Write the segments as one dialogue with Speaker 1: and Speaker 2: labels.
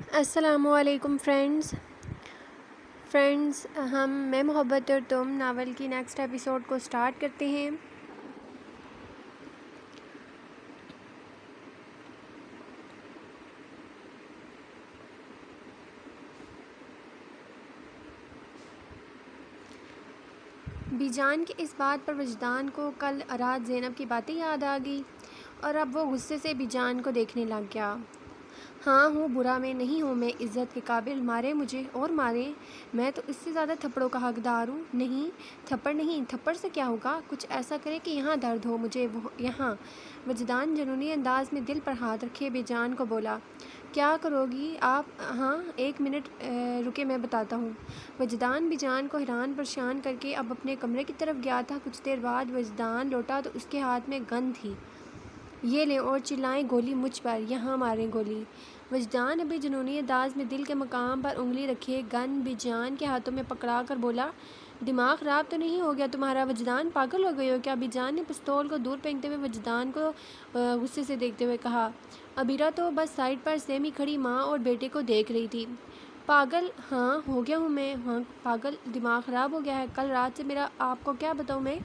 Speaker 1: अस्सलामुअलैकुम फ्रेंड्स हम मैं मोहब्बत और तुम नावल की नेक्स्ट एपिसोड को स्टार्ट करते हैं। बीजान की इस बात पर वजदान को कल रात ज़ैनब की बातें याद आ गई और अब वो गुस्से से बीजान को देखने लग गया। हाँ हूँ, बुरा मैं नहीं हूँ, मैं इज़्ज़त के काबिल, मारे मुझे और मारे, मैं तो इससे ज़्यादा थप्पड़ों का हकदार हूँ। नहीं, थप्पड़ नहीं, थप्पड़ से क्या होगा, कुछ ऐसा करे कि यहाँ दर्द हो मुझे, वो यहाँ। वजदान जुनूनी अंदाज में दिल पर हाथ रखे बेजान को बोला, क्या करोगी आप? हाँ, 1 मिनट रुके, मैं बताता हूँ। वजदान बेजान को हैरान परेशान करके अब अपने कमरे की तरफ गया था। कुछ देर बाद वजदान लौटा तो उसके हाथ में गन थी। ये लें और चिल्लाएं गोली मुझ पर, यहाँ मारें गोली। वजदान अभी जुनूनी अंदाज में दिल के मकाम पर उंगली रखे गन बीजान के हाथों में पकड़ा कर बोला, दिमाग ख़राब तो नहीं हो गया तुम्हारा वजदान? पागल हो गई हो क्या? बीजान ने पिस्तौल को दूर फेंकते हुए वजदान को गुस्से से देखते हुए कहा। अबीरा तो बस साइड पर सेमी खड़ी माँ और बेटे को देख रही थी। पागल? हाँ हो गया हूँ मैं, हाँ पागल, दिमाग ख़राब हो गया है। कल रात से मेरा आपको क्या बताऊँ मैं?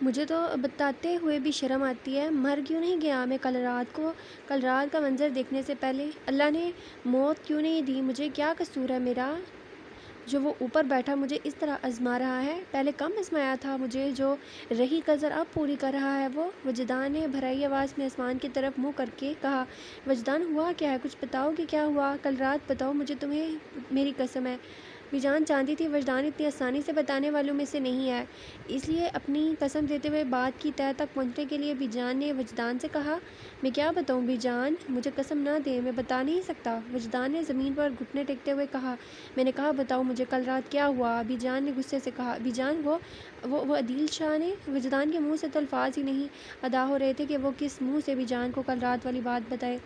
Speaker 1: मुझे तो बताते हुए भी शर्म आती है। मर क्यों नहीं गया मैं कल रात का मंज़र देखने से पहले? अल्लाह ने मौत क्यों नहीं दी मुझे? क्या कसूर है मेरा जो वो ऊपर बैठा मुझे इस तरह आज़मा रहा है? पहले कम आज़माया था मुझे, जो रही कसर अब पूरी कर रहा है वो। वजदान ने भराई आवाज़ में आसमान की तरफ मुँह करके कहा, वजदान हुआ क्या है? कुछ बताओ कि क्या हुआ? कल रात बताओ मुझे, तुम्हें मेरी कसम है। बीजान जानती थी वजदान इतनी आसानी से बताने वालों में से नहीं है, इसलिए अपनी कसम देते हुए बात की तह तक पहुंचने के लिए बीजान ने वजदान से कहा, मैं क्या बताऊं बीजान, मुझे कसम ना दे, मैं बता नहीं सकता। वजदान ने ज़मीन पर घुटने टेकते हुए कहा, मैंने कहा बताओ मुझे कल रात क्या हुआ? बीजान ने गुस्से से कहा। बीजान वो अदील शाह ने? वजदान के मुंह से तो अल्फाज ही नहीं अदा हो रहे थे कि वो किस मुंह से बीजान को कल रात वाली बात बताए।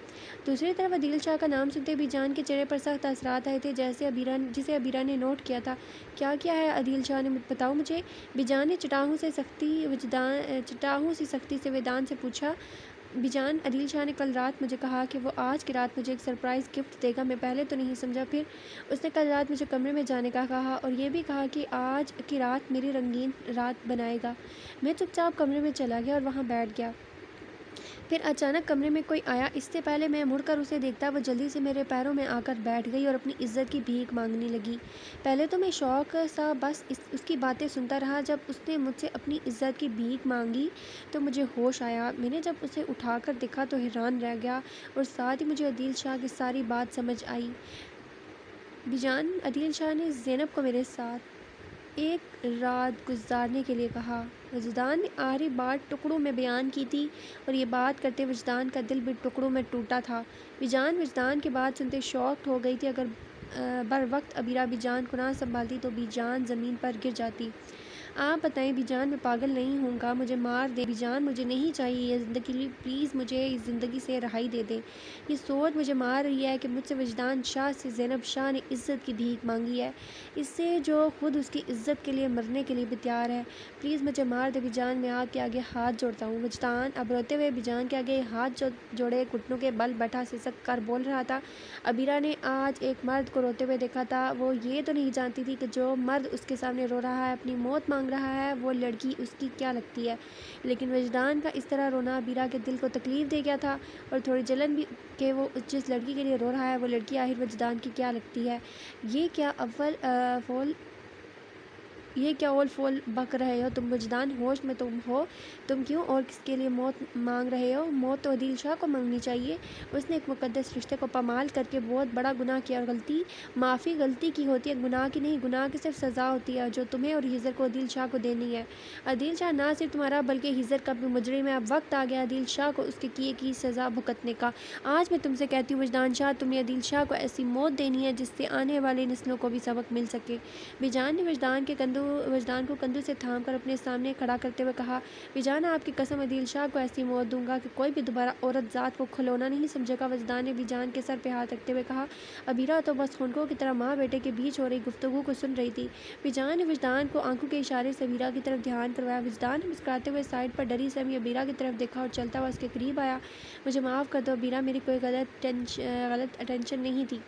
Speaker 1: दूसरी तरफ अदील शाह का नाम सुनते बीजान के चेहरे पर सख्त असरात आए थे, जिसे अबीरा ने नोट किया था। क्या क्या है अदील शाह ने, बताओ मुझे। बीजान ने चटाहू सी सख्ती से वेदान से पूछा। बीजान, अदील शाह ने कल रात मुझे कहा कि वो आज की रात मुझे एक सरप्राइज़ गिफ्ट देगा। मैं पहले तो नहीं समझा, फिर उसने कल रात मुझे कमरे में जाने का कहा और ये भी कहा कि आज की रात मेरी रंगीन रात बनाएगा। मैं चुपचाप कमरे में चला गया और वहाँ बैठ गया। फिर अचानक कमरे में कोई आया। इससे पहले मैं मुड़कर उसे देखता, वो जल्दी से मेरे पैरों में आकर बैठ गई और अपनी इज्जत की भीख मांगने लगी। पहले तो मैं शौक सा बस उसकी बातें सुनता रहा। जब उसने मुझसे अपनी इज्जत की भीख मांगी तो मुझे होश आया। मैंने जब उसे उठाकर देखा तो हैरान रह गया और साथ ही मुझे अदील शाह की सारी बात समझ आई। बीजान, अदील शाह ने ज़ैनब को मेरे साथ एक रात गुजारने के लिए कहा। वजदान ने आखिरी बात टुकड़ों में बयान की थी और ये बात करते वजदान का दिल भी टुकड़ों में टूटा था। बीजान वजदान की बात सुनते शॉक्ड हो गई थी। अगर बर वक्त अबीरा बीजान को ना संभालती तो बीजान ज़मीन पर गिर जाती। आप बताएं बीजान, मैं पागल नहीं हूँगा, मुझे मार दे बीजान, मुझे नहीं चाहिए ये ज़िंदगी, प्लीज़ मुझे इस ज़िंदगी से रहाई दे दें। ये सोच मुझे मार रही है कि मुझसे वजदान शाह से ज़ैनब शाह ने इज़्ज़त की भीख मांगी है, इससे जो खुद उसकी इज़्ज़त के लिए मरने के लिए भी तैयार है। प्लीज़ मुझे मार दे बीजान, मैं आपके आगे हाथ जोड़ता हूँ। वजदान अब रोते हुए बीजान के आगे हाथ जोड़े घुटनों के बल बैठा सिसक कर बोल रहा था। अबीरा ने आज एक मर्द को रोते हुए देखा था। वो ये तो नहीं जानती थी कि जो मर्द उसके सामने रो रहा है, अपनी मौत मांग रहा है, वो लड़की उसकी क्या लगती है। लेकिन वजदान का इस तरह रोना अबीरा के दिल को तकलीफ़ दे गया था और थोड़ी जलन भी कि वो जिस लड़की के लिए रो रहा है वो लड़की आखिर वजदान की क्या लगती है। ये क्या ये क्या ओल फोल बक रहे हो तुम वजदान? होश में तुम हो? तुम क्यों और किसके लिए मौत मांग रहे हो? मौत तो अदील शाह को मांगनी चाहिए। उसने एक मुकद्दस रिश्ते को पामाल करके बहुत बड़ा गुनाह किया और गलती की होती है, गुनाह की नहीं। गुनाह की सिर्फ सज़ा होती है जो तुम्हें और हिजर को अदील शाह को देनी है। अदील शाह ना सिर्फ तुम्हारा बल्कि हिजर का भी मुजरिम है। अब वक्त आ गया अदील शाह को उसके किए की सज़ा भुगतने का। आज मैं तुमसे कहती हूँ वजदान शाह, तुमने अदील शाह को ऐसी मौत देनी है जिससे आने वाली नस्लों को भी सबक मिल सके। बीजान ने वजदान के कंधों वजदान को कंधों से थाम कर अपने सामने खड़ा करते हुए कहा, बीजान आपकी कसम अदील शाह को ऐसी मौत दूंगा कि कोई भी दोबारा औरत ज़ात को खिलौना नहीं समझेगा। वजदान ने बीजान के सर पे हाथ रखते हुए कहा। अबीरा तो बस खुनकों की तरह माँ बेटे के बीच हो रही गुफ्तगू को सुन रही थी। बीजान ने वजदान को आंखों के इशारे से अबीरा की तरफ ध्यान करवाया। वजदान ने मुस्कुराते हुए साइड पर डरी सहमी अबीरा की तरफ देखा और चलता हुआ उसके करीब आया। मुझे माफ़ कर दो अबीरा, मेरी कोई गलत अटेंशन नहीं थी।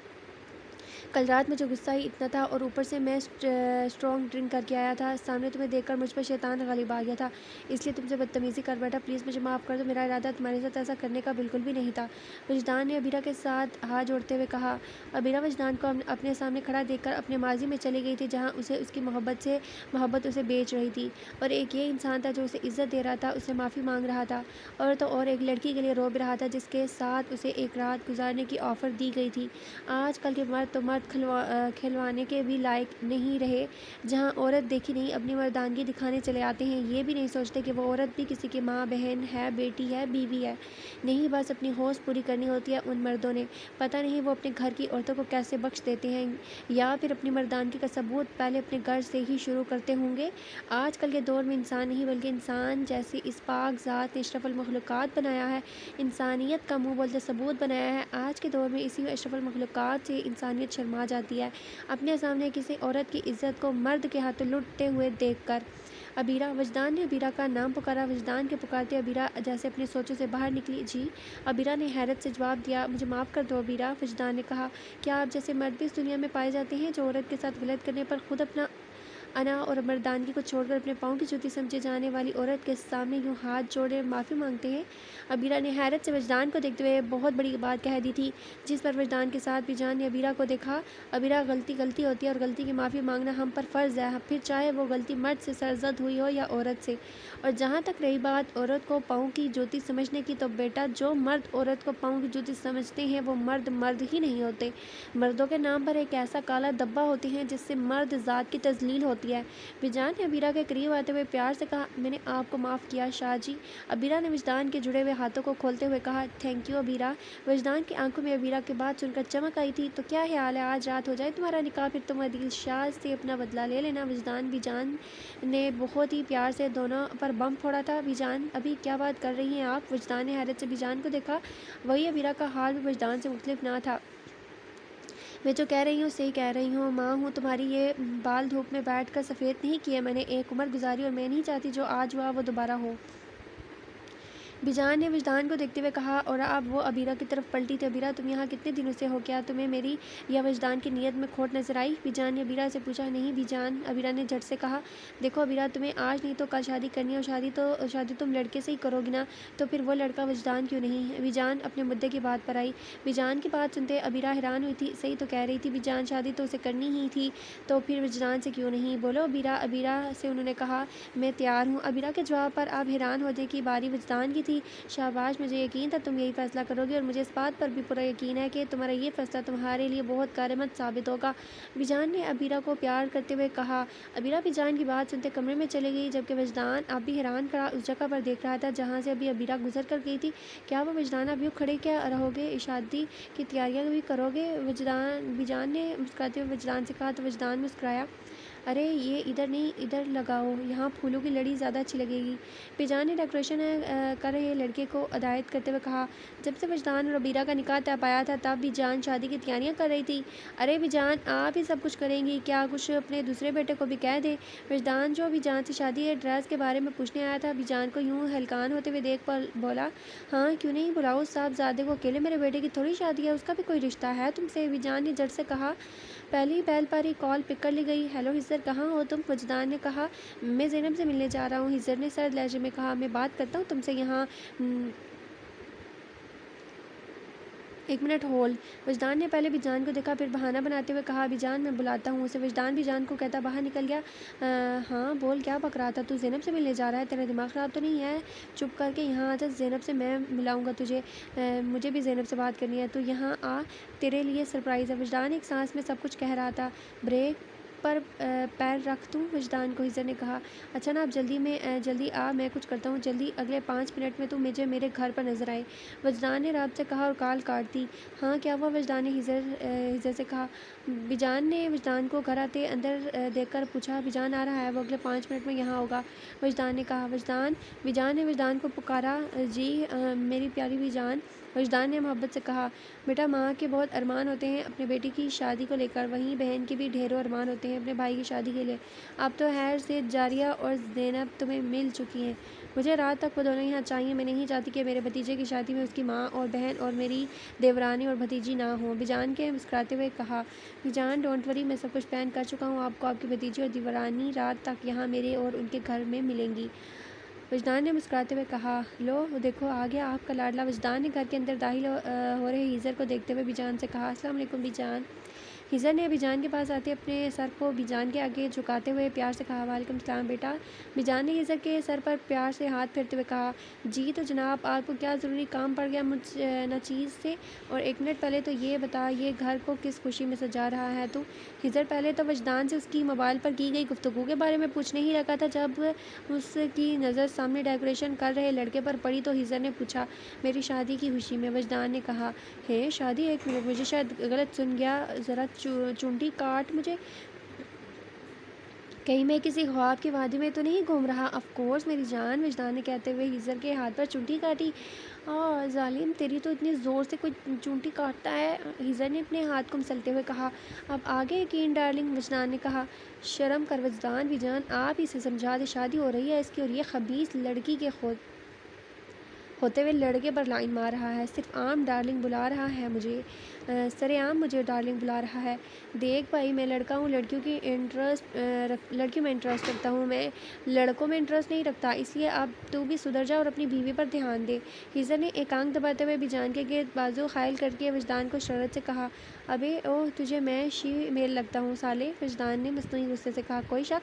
Speaker 1: कल रात मुझे गुस्सा ही इतना था और ऊपर से मैं स्ट्रॉन्ग ड्रिंक करके आया था। सामने तुम्हें देखकर मुझ पर शैतान गालिब आ गया था, इसलिए तुमसे बदतमीज़ी कर बैठा। प्लीज़ मुझे माफ़ कर दो, मेरा इरादा तुम्हारे साथ ऐसा करने का बिल्कुल भी नहीं था। वजदान ने अबीरा के साथ हाथ जोड़ते हुए कहा। अबीरा वजदान को अपने सामने खड़ा देखकर अपने माजी में चली गई थी, जहाँ उसे उसकी मोहब्बत उसे बेच रही थी। और एक ये इंसान था जो उसे इज़्ज़त दे रहा था, उससे माफ़ी मांग रहा था। और तो और एक लड़की के लिए रो भी रहा था जिसके साथ उसे एक रात गुजारने की ऑफ़र दी गई थी। आजकल के मर्द तो मर्द खिलवाने के भी लायक नहीं रहे। जहाँ औरत देखी नहीं अपनी मर्दानगी दिखाने चले आते हैं। ये भी नहीं सोचते कि वो औरत भी किसी की माँ बहन है, बेटी है, बीवी है। नहीं, बस अपनी होश पूरी करनी होती है उन मर्दों ने। पता नहीं वो अपने घर की औरतों को कैसे बख्श देते हैं, या फिर अपनी मर्दानगी का सबूत पहले अपने घर से ही शुरू करते होंगे। आजकल के दौर में इंसान नहीं बल्कि इंसान जैसी इस पाक ज़ात ने अशरफुल मखलूक़ात बनाया है, इंसानियत का मुँह बोलते सबूत बनाया है। आज के दौर में इसी अशरफुल मखलूक़ात से इंसानियत शर्मा जाती है अपने सामने किसी औरत की इज्जत को मर्द के हाथों लुटते हुए देखकर। अबीरा, वजदान ने अबीरा का नाम पुकारा। वजदान के पुकारते अबीरा जैसे अपनी सोचों से बाहर निकली। जी। अबीरा ने हैरत से जवाब दिया। मुझे माफ़ कर दो अबीरा। वजदान ने कहा, क्या आप जैसे मर्द भी इस दुनिया में पाए जाते हैं जो औरत के साथ गलत करने पर खुद अपना अना और मर्दानगी को छोड़कर अपने पाँव की जूती समझे जाने वाली औरत के सामने यूँ हाथ जोड़े माफ़ी मांगते हैं? अबीरा ने हैरत से वजदान को देखते हुए बहुत बड़ी बात कह दी थी, जिस पर वजदान के साथ बीजान ने अबीरा को देखा। अबीरा, गलती होती है और गलती की माफ़ी मांगना हम पर फ़र्ज़ है, फिर चाहे वो गलती मर्द से सरजद हुई हो या औरत से। और जहाँ तक रही बात औरत को पाँव की जूती समझने की, तो बेटा जो मर्द औरत को पाँव की जूती समझते हैं वो मर्द ही नहीं होते। मर्दों के नाम पर एक ऐसा काला धब्बा होते हैं जिससे मर्द ज़ात की तज़लील होती है। बीजान ने अबीरा के करीब आते हुए प्यार से कहा, मैंने आपको माफ़ किया शाह जी। अबीरा ने वजदान के जुड़े हुए हाथों को खोलते हुए कहा, थैंक यू अबीरा। वजदान की आंखों में अबीरा की बात सुनकर चमक आई थी। तो क्या ख्याल है, आज रात हो जाए तुम्हारा निकाह, फिर तुम अदील शाह से अपना बदला ले लेना। वजदान बीजान ने बहुत ही प्यार से दोनों पर बम फोड़ा था। बीजान, अभी क्या बात कर रही हैं आप? वजदान ने हैरत से बीजान को देखा। वही अबीरा का हाल भी वजदान से मुख्तलिफ ना था। मैं जो कह रही हूँ सही कह रही हूँ, माँ हूँ तुम्हारी। ये बाल धूप में बैठकर सफ़ेद नहीं किए मैंने, एक उम्र गुजारी और मैं नहीं चाहती जो आज हुआ वो दोबारा हो। बीजान ने वजदान को देखते हुए कहा। और अब वो अबीरा की तरफ पलटी थी। अबीरा, तुम यहाँ कितने दिनों से हो? क्या तुम्हें मेरी या वजदान की नीयत में खोट नजर आई? बीजान ने अबीरा से पूछा। नहीं बीजान, अबीरा ने झट से कहा। देखो अबीरा, तुम्हें आज नहीं तो कल शादी करनी है, और शादी तुम लड़के से ही करोगी ना, तो फिर वो लड़का वजदान क्यों नहीं? बीजान अपने मुद्दे की बात पर आई। बीजान की बात सुनते अबीरा हैरान हुई थी। सही तो कह रही थी बीजान, शादी तो उसे करनी ही थी, तो फिर वजदान से क्यों नहीं? बोलो अबीरा। अबीरा से उन्होंने कहा, मैं तैयार हूँ। अबीरा के जवाब पर आप हैरान होने की बारी वजदान की थी। शाबाश, मुझे यकीन था तुम यही फैसला करोगे, और मुझे इस बात पर भी पूरा यकीन है कि तुम्हारा ये फैसला तुम्हारे लिए बहुत कारगर साबित होगा। बीजान ने अबीरा को प्यार करते हुए कहा। अबीरा बीजान की बात सुनते कमरे में चले गई, जबकि वजदान अब भी हैरान खड़ा उस जगह पर देख रहा था जहाँ से अभी अबीरा गुजर कर गई थी। क्या वो वजदान अब यूँ खड़े क्या रहोगे? शादी की तैयारियाँ भी करोगे? बीजान ने मुस्कुराते हुए वजदान से कहा। तो वजदान मुस्कुराया। अरे ये इधर नहीं, इधर लगाओ, यहाँ फूलों की लड़ी ज़्यादा अच्छी लगेगी। बीजान ने डेकोरेशन कर रहे लड़के को हिदायत करते हुए कहा। जब से वजदान और अबीरा का निकाह तय पाया था तब बीजान शादी की तैयारियां कर रही थी। अरे बीजान, आप ही सब कुछ करेंगी क्या? कुछ अपने दूसरे बेटे को भी कह दे। वजदान जो बीजान से शादी के ड्रेस के बारे में पूछने आया था, बीजान को यूँ हलकान होते हुए देख पर बोला, हाँ क्यों नहीं, बुलाओ साहबजादे को। अकेले मेरे बेटे की थोड़ी शादी है, उसका भी कोई रिश्ता है तुमसे। बीजान ने जट से कहा। पहली बैल पर ही कॉल पिक कर ली गई। हेलो हिज्जर, कहाँ हो तुम? वजदान ने कहा। मैं ज़ैनब से मिलने जा रहा हूँ, हिज्जर ने सर्द लहजे में कहा। मैं बात करता हूँ तुमसे यहाँ। 1 मिनट होल्ड। वजदान ने पहले बीजान को देखा, फिर बहाना बनाते हुए कहा, बीजान मैं बुलाता हूँ उसे। वजदान बीजान को कहता बाहर निकल गया। हाँ बोल, क्या बक रहा था? तू ज़ैनब से मिलने जा रहा है? तेरा दिमाग ख़राब तो नहीं है? चुप करके यहाँ आ जा, ज़ैनब से मैं मिलाऊँगा तुझे। मुझे भी ज़ैनब से बात करनी है, तू यहाँ आ, तेरे लिए सरप्राइज़ है। वजदान एक सांस में सब कुछ कह रहा था। ब्रेक। पर पैर रख दूँ वजदान को, हिजर ने कहा। अच्छा ना, अब जल्दी आ, मैं कुछ करता हूँ, जल्दी अगले 5 मिनट में तू मुझे मेरे घर पर नज़र आए, वजदान ने रात से कहा और कॉल काट दी। हाँ क्या हुआ, वजदान ने हिजर से कहा। बिजान ने वजदान को घर आते अंदर देखकर पूछा, बिजान आ रहा है, वो अगले 5 मिनट में यहाँ होगा, वजदान ने कहा। बिजान ने वजदान को पुकारा। जी मेरी प्यारी बिजान, वजदान ने मोहब्बत से कहा। बेटा, माँ के बहुत अरमान होते हैं अपने बेटी की शादी को लेकर, वहीं बहन के भी ढेरों अरमान होते हैं अपने भाई की शादी के लिए। अब तो हैर से जारिया और ज़ैनब तुम्हें मिल चुकी हैं, मुझे रात तक वो दोनों यहाँ चाहिए। मैं नहीं चाहती कि मेरे भतीजे की शादी में उसकी माँ और बहन और मेरी देवरानी और भतीजी ना हो, बिजान के मुस्कुराते हुए कहा। बिजान, डोंट वरी, मैं सब कुछ प्लान कर चुका हूँ, आपको आपकी भतीजी और देवरानी रात तक यहाँ मेरे और उनके घर में मिलेंगी, वजदान ने मुस्कुराते हुए कहा। लो देखो आ गया आपका लाडला, वजदान ने घर के अंदर दाखिल हो रहे हिजर को देखते हुए बिजान से कहा। अस्सलाम वालेकुम बिजान। हिजर ने बिजान के पास आते अपने सर को बिजान के आगे झुकाते हुए प्यार से कहा। वालेकुम सलाम बेटा। बिजान ने हिजर के सर पर प्यार से हाथ फेरते हुए कहा। जी तो जनाब, आपको क्या ज़रूरी काम पड़ गया मुझ नचीज़ से, और 1 मिनट पहले तो ये बता, ये घर को किस खुशी में सजा रहा है तू। हिजर पहले तो वजदान से उसकी मोबाइल पर की गई गुफ्तगू के बारे में पूछने ही लगा था, जब उसकी नज़र सामने डेकोरेशन कर रहे लड़के पर पड़ी तो हिजर ने पूछा, मेरी शादी की खुशी में, वजदान ने कहा। है शादी, 1 मिनट, मुझे शायद गलत सुन गया, ज़रा चुंडी काट मुझे, कहीं मैं किसी ख्वाब की वादी में तो नहीं घूम रहा। ऑफ कोर्स मेरी जान, वजदान ने कहते हुए हिजर के हाथ पर चुंटी काटी। जालिम, तेरी तो इतनी ज़ोर से कोई चुंटी काटता है, हिजर ने अपने हाथ को मसलते हुए कहा। अब आगे यकीन डार्लिंग, वजदान ने कहा। शर्म कर वजदान, बिजान आप इसे समझा दे, शादी हो रही है इसकी, और ये खबीस लड़की के खुद होते हुए लड़के पर लाइन मार रहा है, सिर्फ आम डार्लिंग बुला रहा है मुझे, सरेआम मुझे डार्लिंग बुला रहा है। देख भाई, मैं लड़का हूँ, लड़कियों में इंटरेस्ट रखता हूँ, मैं लड़कों में इंटरेस्ट नहीं रखता, इसलिए अब तू भी सुधर जा और अपनी बीवी पर ध्यान दे। हिजर ने एक आंख दबाते हुए बिजान के गिर्द बाजू खायल करके वजदान को शरत से कहा। अबे ओह, तुझे मैं शी मेल लगता हूँ साले, वजदान ने मसनूई गुस्से से कहा। कोई शक,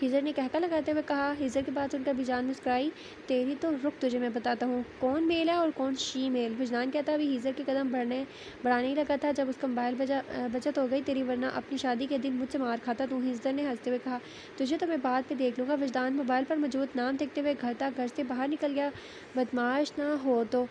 Speaker 1: हिजर ने कहका लगाते हुए कहा। हिजर के बाद सुनकर बिजान मुस्कुराई। तेरी तो रुक, तुझे मैं बताता हूँ कौन मेल है और कौन शी मेल। वजदान कहता अभी हिजर के कदम बढ़ाने ही लगा था जब उसका मोबाइल बचत हो गई तेरी, वरना अपनी शादी के दिन मुझसे मार खाता तू, हिजर ने हंसते हुए कहा। तुझे तो मैं बाद में देख लूँगा। वजदान मोबाइल पर मौजूद नाम देखते हुए घर से बाहर निकल गया। बदमाश ना हो तो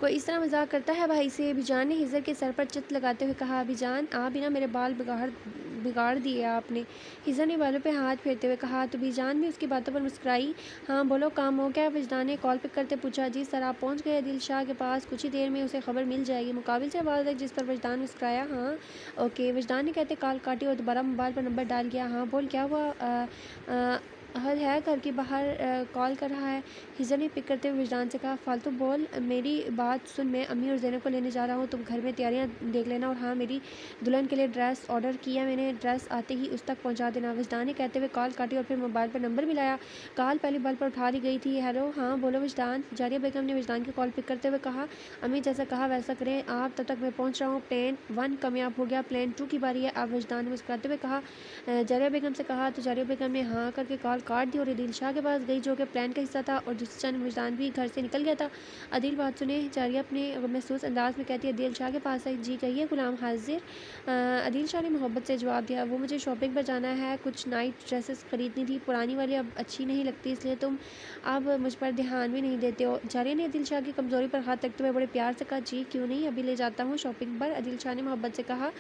Speaker 1: कोई इस तरह मजाक करता है भाई से, बिजान ने हिजर के सर पर चित लगाते हुए कहा। बिजान, आप बिना मेरे बाल बिगाड़ दिए आपने, हिजर ने बालों पे हाथ फेरते हुए कहा। तो बिजान भी उसकी बातों पर मुस्कुराई। हाँ बोलो, काम हो गया, वजदान ने कॉल पिक करते पूछा। जी सर, आप पहुंच गए दिल शाह के पास, कुछ ही देर में उसे खबर मिल जाएगी, मुकाबिल से आवाज़ आई जिस पर वजदान मुस्कुराया। हाँ ओके, वजदान ने कहते कॉल काटी और दोबारा मोबाइल पर नंबर डाल गया। हाँ बोल, क्या हुआ, हद है, घर के बाहर कॉल कर रहा है, हिजर ने पिक करते हुए वजदान से कहा। फालतू बोल, मेरी बात सुन, मैं अम्मी और ज़ैनब को लेने जा रहा हूँ, तुम घर में तैयारियाँ देख लेना, और हाँ मेरी दुल्हन के लिए ड्रेस ऑर्डर किया मैंने, ड्रेस आते ही उस तक पहुँचा देना। वजदान ने कहते हुए कॉल काटी और फिर मोबाइल पर नंबर मिलाया। कॉल पहली बार पर उठा दी गई थी। हेलो, हाँ बोलो वजदान, जारिया बेगम ने वजदान की कॉल पिक करते हुए कहा। अम्मी जैसा कहा वैसा करें आप, तब तक मैं पहुँच रहा हूँ, प्लान 1 कामयाब हो गया, प्लान 2 की बारी है अब, वजदान ने मुस्कुराते हुए कहा। जारिया बेगम से कहा तो जारिया बेगम ने हाँ करके कॉल काट दी और अदील शाह के पास गई, जो कि प्लान का हिस्सा था, और दूसरी जानिब वजदान भी घर से निकल गया था। अदील बात सुने, जारिया अपने महसूस अंदाज में कहती है। अदील शाह के पास आई। जी कहिए गुलाम हाजिर। अदील शाह ने मोहब्बत से जवाब दिया। वो मुझे शॉपिंग पर जाना है, कुछ नाइट ड्रेसेस खरीदनी थी, पुरानी वाली अब अच्छी नहीं लगती, इसलिए तुम अब मुझ पर ध्यान भी नहीं देते हो। जारिया ने अदील शाह की कमज़ोरी पर हाथ रखते हुए बड़े प्यार से कहा। जी क्यों नहीं, अभी ले जाता हूँ शॉपिंग पर, अदील शाह ने मोहब्बत से कहा।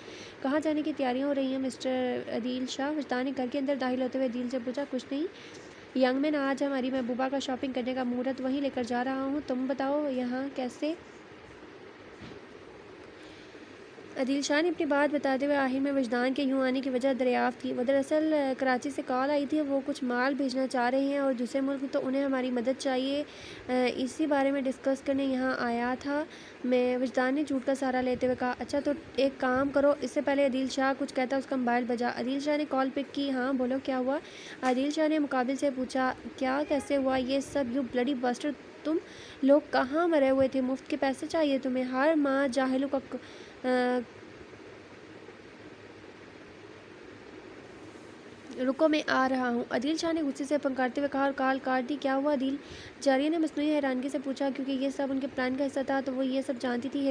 Speaker 1: कहाँ जाने की तैयारियाँ हो रही हैं मिस्टर अदील शाह, वजदान ने घर के अंदर दाखिल होते हुए अदील से पूछा। कुछ नहीं यंग मैन, आज हमारी महबूबा का शॉपिंग करने का मुहूर्त वहीं लेकर जा रहा हूँ, तुम बताओ यहाँ कैसे। अदील शाह ने अपनी बात बताते हुए आखिर में वजदान के यूँ आने की वजह दरियाफ्त की। वो दरअसल कराची से कॉल आई थी, वो कुछ माल भेजना चाह रहे हैं और दूसरे मुल्क, तो उन्हें हमारी मदद चाहिए, इसी बारे में डिस्कस करने यहाँ आया था मैं, वजदान ने झूठ का सहारा लेते हुए कहा। अच्छा तो एक काम करो, इससे पहले अदील शाह कुछ कहता उसका मोबाइल बजा। अदील शाह ने कॉल पिक की। हाँ बोलो क्या हुआ, अदील शाह ने मुकाबिल से पूछा। क्या कैसे हुआ ये सब, यू ब्लडी बस्टर, तुम लोग कहाँ मरे हुए थे, मुफ्त के पैसे चाहिए तुम्हें, हर माँ जाहिलों का रुको मैं आ रहा हूँ, अदील शाह ने गुस्से से पंकारते हुए कहा और कॉल काट दी। क्या हुआ अदील? जारिया ने मसनूई हैरानगी से पूछा, क्योंकि ये सब उनके प्लान का हिस्सा था तो वो ये सब जानती थी।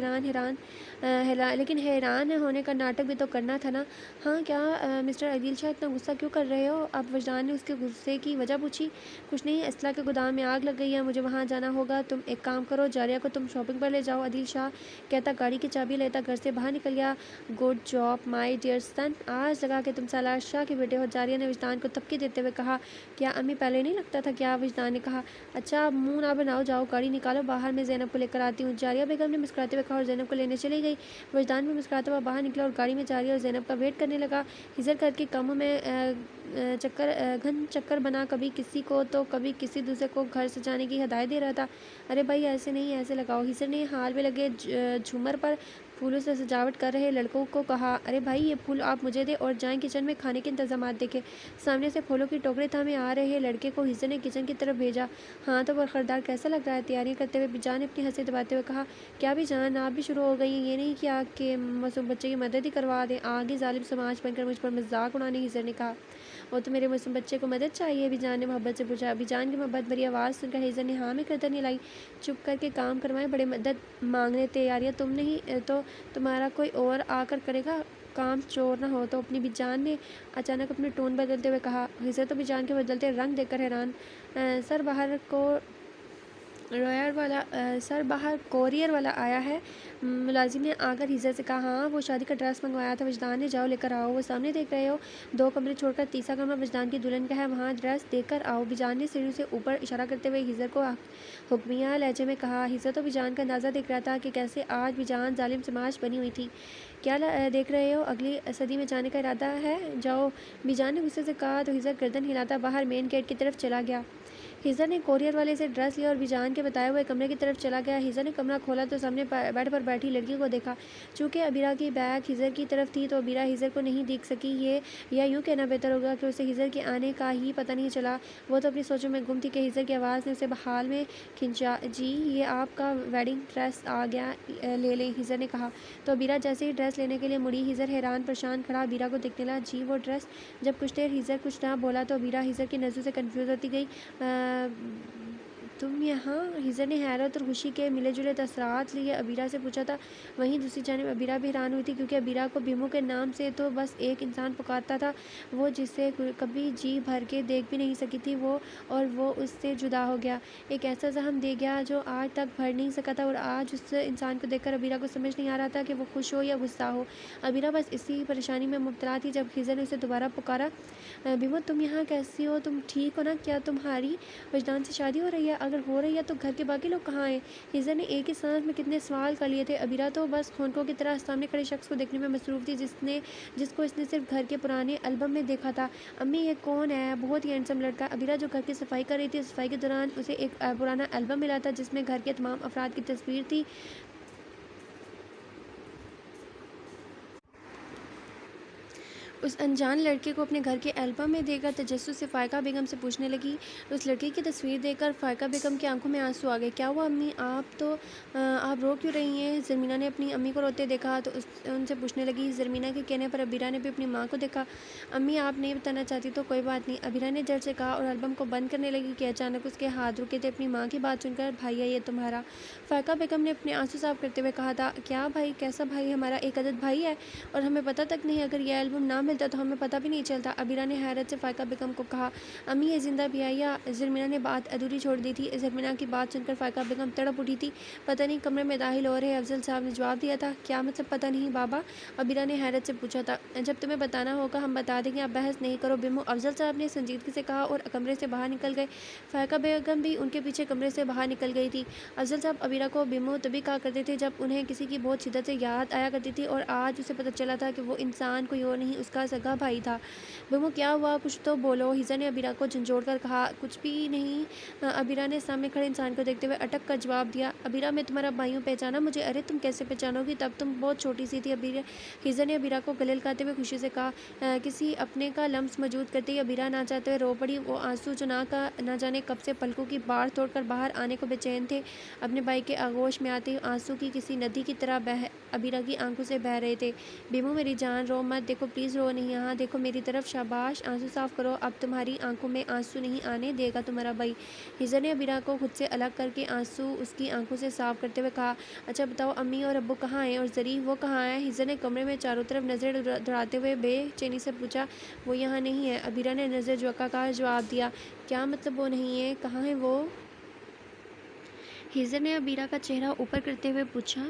Speaker 1: लेकिन हैरान होने का नाटक भी तो करना था ना। हाँ क्या मिस्टर अदील शाह इतना गुस्सा क्यों कर रहे हो? अब वजदान ने उसके गुस्से की वजह पूछी। कुछ नहीं, असला के गोदाम में आग लग गई है, मुझे वहाँ जाना होगा। तुम एक काम करो, जारिया को तुम शॉपिंग पर ले जाओ। अदील शाह कहता गाड़ी की चाबी लेता घर से बाहर निकल गया। Good job my dear son, आज लगा कि तुम सालार शाह के बेटे हो। जारिया ने विजदान को तबके देते हुए कहा। क्या अम्मी पहले नहीं लगता था क्या? विजदान ने कहा। अच्छा अब मुंह ना बनाओ, जाओ गाड़ी निकालो बाहर, मैं ज़ैनब को लेकर आती हूँ। जारिया बेगम ने मुस्कुराते हुए कहा और ज़ैनब को लेने चली गई। विजदान भी मुस्कुराता हुआ बाहर निकला और गाड़ी में जारिया और ज़ैनब का वेट करने लगा। हिजर करके कामों में घन चक्कर बना, कभी किसी को तो कभी किसी दूसरे को घर सजाने की हिदायत दे रहा था। अरे भाई ऐसे नहीं, ऐसे लगाओ। हिजर ने हाल में लगे झूमर पर फूलों से सजावट कर रहे लड़कों को कहा। अरे भाई ये फूल आप मुझे दे और जाएं किचन में खाने के इंतजाम देखे। सामने से फूलों की टोकरी थामे आ रहे लड़के को हिजर ने किचन की तरफ भेजा। हाँ तो बरखरदार कैसा लग रहा है? तैयारियां करते हुए बिजान ने अपनी हंसी दबाते हुए कहा। क्या बिजान आप भी शुरू हो गई हैं? ये नहीं किया कि मासूम बच्चे की मदद ही करवा दें, आगे जालिम समाज बनकर मुझ पर मजाक उड़ाने। हिजर ने कहा। वो तो मेरे मासूम बच्चे को मदद चाहिए, बिजान ने मोहब्बत से पूछा। बिजान की मोहब्बत भरी आवाज़ सुनकर हिजर ने हाँ में करदर नहीं लाई। चुप करके काम करवाएं, बड़े मदद मांगने तैयारियाँ तुम नहीं तो तुम्हारा कोई और आकर करेगा, काम चोर ना हो तो। अपनी बिजान ने अचानक अपनी टोन बदलते हुए कहा। हिजर तो बिजान के बदलते रंग देखकर हैरान। सर बाहर को सर बाहर कोरियर वाला आया है। मुलाजिम ने आकर हिजर से कहा। हाँ वो शादी का ड्रेस मंगवाया था, वजदान ने जाओ लेकर आओ। वो सामने देख रहे हो, 2 कमरे छोड़कर तीसरा कमरा वजदान की दुल्हन का है, वहाँ ड्रेस देकर आओ। बिजान ने सीढ़ी से ऊपर इशारा करते हुए हिजर को हुक्मिया लहजे में कहा। हिजर तो बिजान का अंदाज़ा देख रहा था कि कैसे आज बिजान जालिम समाज बनी हुई थी। क्या देख रहे हो, अगली सदी में जाने का इरादा है? जाओ, बिजान ने गुस्से से कहा तो हिजर गर्दन हिलाता बाहर मेन गेट की तरफ चला गया। हिजर ने कोरियर वाले से ड्रेस लिया और बिजान के बताए हुए कमरे की तरफ चला गया। हिजर ने कमरा खोला तो सामने बेड पर बैठी लड़की को देखा। चूँकि अबीरा की बैग हिजर की तरफ थी तो अबीरा हिजर को नहीं देख सकी। ये या यूँ कहना बेहतर होगा कि उसे हिजर के आने का ही पता नहीं चला। वो तो अपनी सोचों में गुम थी कि हिजर की आवाज़ ने उसे बहाल में खिंचा। जी ये आपका वेडिंग ड्रेस आ गया, ले लें, हिजर ने कहा। तो अबीरा जैसे ही ड्रेस लेने के लिए मुड़ी, हिजर हैरान परेशान खड़ा अबीरा को देखने लगा। जी वो ड्रेस। जब कुछ देर हिजर कुछ ना बोला तो अबीरा हिजर की नज़रों से कन्फ्यूज़ होती गई। तुम यहाँ? हिजर ने हैरत और खुशी के मिले जुले तसरात लिए अबीरा से पूछा था। वहीं दूसरी जानिब अबीरा भी हैरान हुई थी, क्योंकि अबीरा को भीमू के नाम से तो बस एक इंसान पुकारता था, वो जिसे कभी जी भर के देख भी नहीं सकी थी और वो उससे जुदा हो गया। एक ऐसा जख्म दे गया जो आज तक भर नहीं सका था। और आज उस इंसान को देखकर अबीरा को समझ नहीं आ रहा था कि वो खुश हो या गुस्सा हो। अबीरा बस इसी परेशानी में मुब्तला थी जब हिजर ने उसे दोबारा पुकारा। भीमू तुम यहाँ कैसी हो? तुम ठीक हो ना? क्या तुम्हारी वजदान से शादी हो रही है? अगर हो रही है तो घर के बाकी लोग कहाँ हैं? हिजर ने एक ही सांस में कितने सवाल कर लिए थे। अबीरा तो बस खूनकों की तरह सामने खड़े शख्स को देखने में मसरूफ़ थी जिसको इसने सिर्फ घर के पुराने एल्बम में देखा था। अम्मी ये कौन है? बहुत ही हैंडसम लड़का। अबीरा जो घर की सफाई कर रही थी, सफाई के दौरान उसे एक पुराना एल्बम मिला था जिसमें घर के तमाम अफराद की तस्वीर थी। उस अनजान लड़के को अपने घर के एल्बम में देखकर तजस्सुस से फ़ायका बेगम से पूछने लगी। उस लड़के की तस्वीर देखकर फ़ायका बेगम की आंखों में आंसू आ गए। क्या हुआ अम्मी, आप रो क्यों रही हैं? ज़रमीना ने अपनी अम्मी को रोते देखा तो उनसे पूछने लगी। ज़रमीना के कहने पर अबीरा ने भी अपनी माँ को देखा। अम्मी आप नहीं बताना चाहती तो कोई बात नहीं, अबीरा ने जड़ से कहा और एल्बम को बंद करने लगी कि अचानक उसके हाथ रुके थे। अपनी माँ की बात सुनकर भाई ये तुम्हारा? फ़ायका बेगम ने अपने आंसू साफ करते हुए कहा था। क्या भाई? कैसा भाई? हमारा एक अदद भाई है और हमें पता तक नहीं। अगर यह एल्बम ना मिलता तो हमें पता भी नहीं चलता। अबीरा ने हैरत से फ़ायका बेगम को कहा। अम्मी ये ज़िंदा भी है या? ज़रमीना ने बात अधूरी छोड़ दी थी। ज़रमीना की बात सुनकर फ़ायका बेगम तड़प उठी थी। पता नहीं कमरे में दाखिल हो रहे अफजल साहब ने जवाब दिया था। क्या मतलब पता नहीं बाबा? अबीरा ने हैरत से पूछा था। जब तुम्हें बताना होगा हम बता देंगे, आप बहस नहीं करो बिमो, अफजल साहब ने संजीदगी से कहा और कमरे से बाहर निकल गए। फ़ायका बेगम भी उनके पीछे कमरे से बाहर निकल गई थी। अफजल साहब अबीरा को बिमो तभी कहा करते थे जब उन्हें किसी की बहुत शिद्दत से याद आया करती थी, और आज उसे पता चला था कि वो इंसान कोई और नहीं उसका सगा भाई था। बिमो क्या हुआ? कुछ तो बोलो, हिजर ने अबीरा को झंझोड़ कर कहा। कुछ भी नहीं, अबीरा ने सामने खड़े इंसान को देखते हुए अटक कर जवाब दिया। अबीरा मैं तुम्हारा भाई हूँ, पहचाना मुझे? अरे तुम कैसे पहचानोगी, तब तुम बहुत छोटी सी थी। अबीरा हिजर ने अबीरा को गले लगाते हुए खुशी से कहा। किसी अपने का लम्स मौजूद करते ही अबीरा ना चाहते हुए रो पड़ी। वो आंसू जो ना जाने कब से पलकों की बाढ़ तोड़कर बाहर आने को बेचैन थे। अपने भाई के आगोश में आते आंसू की किसी नदी की तरह अबीरा की आंखों से बह रहे थे। बिमो मेरी जान रो मत, देखो प्लीज़ रो नहीं, यहाँ देखो मेरी तरफ, शाबाश, आंसू साफ़ करो, अब तुम्हारी आंखों में आंसू नहीं आने देगा तुम्हारा भाई। हिजर ने अबीरा को खुद से अलग करके आंसू उसकी आंखों से साफ करते हुए कहा, अच्छा बताओ अम्मी और अब्बू कहाँ हैं, और ज़रीफ वो कहाँ है? हिजर ने कमरे में चारों तरफ नज़र दौड़ाते हुए बेचैनी से पूछा। वो यहाँ नहीं है, अबीरा ने नज़र झुका कर जवाब दिया। क्या मतलब वो नहीं है, कहाँ है वो? हिजर ने अबीरा का चेहरा ऊपर करते हुए पूछा।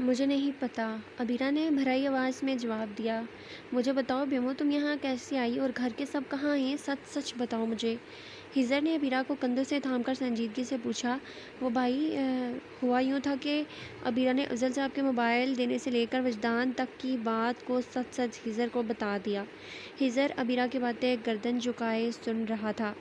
Speaker 1: मुझे नहीं पता, अबीरा ने भराई आवाज़ में जवाब दिया। मुझे बताओ बेमो, तुम यहाँ कैसे आई और घर के सब कहाँ हैं? सच सच बताओ मुझे। हिजर ने अबीरा को कंधों से थामकर संजीदगी से पूछा। वो भाई हुआ यूँ था कि अबीरा ने अफजल साहब के मोबाइल देने से लेकर वजदान तक की बात को सच सच हिजर को बता दिया। हिजर अबीरा की बातें गर्दन झुकाए सुन रहा था।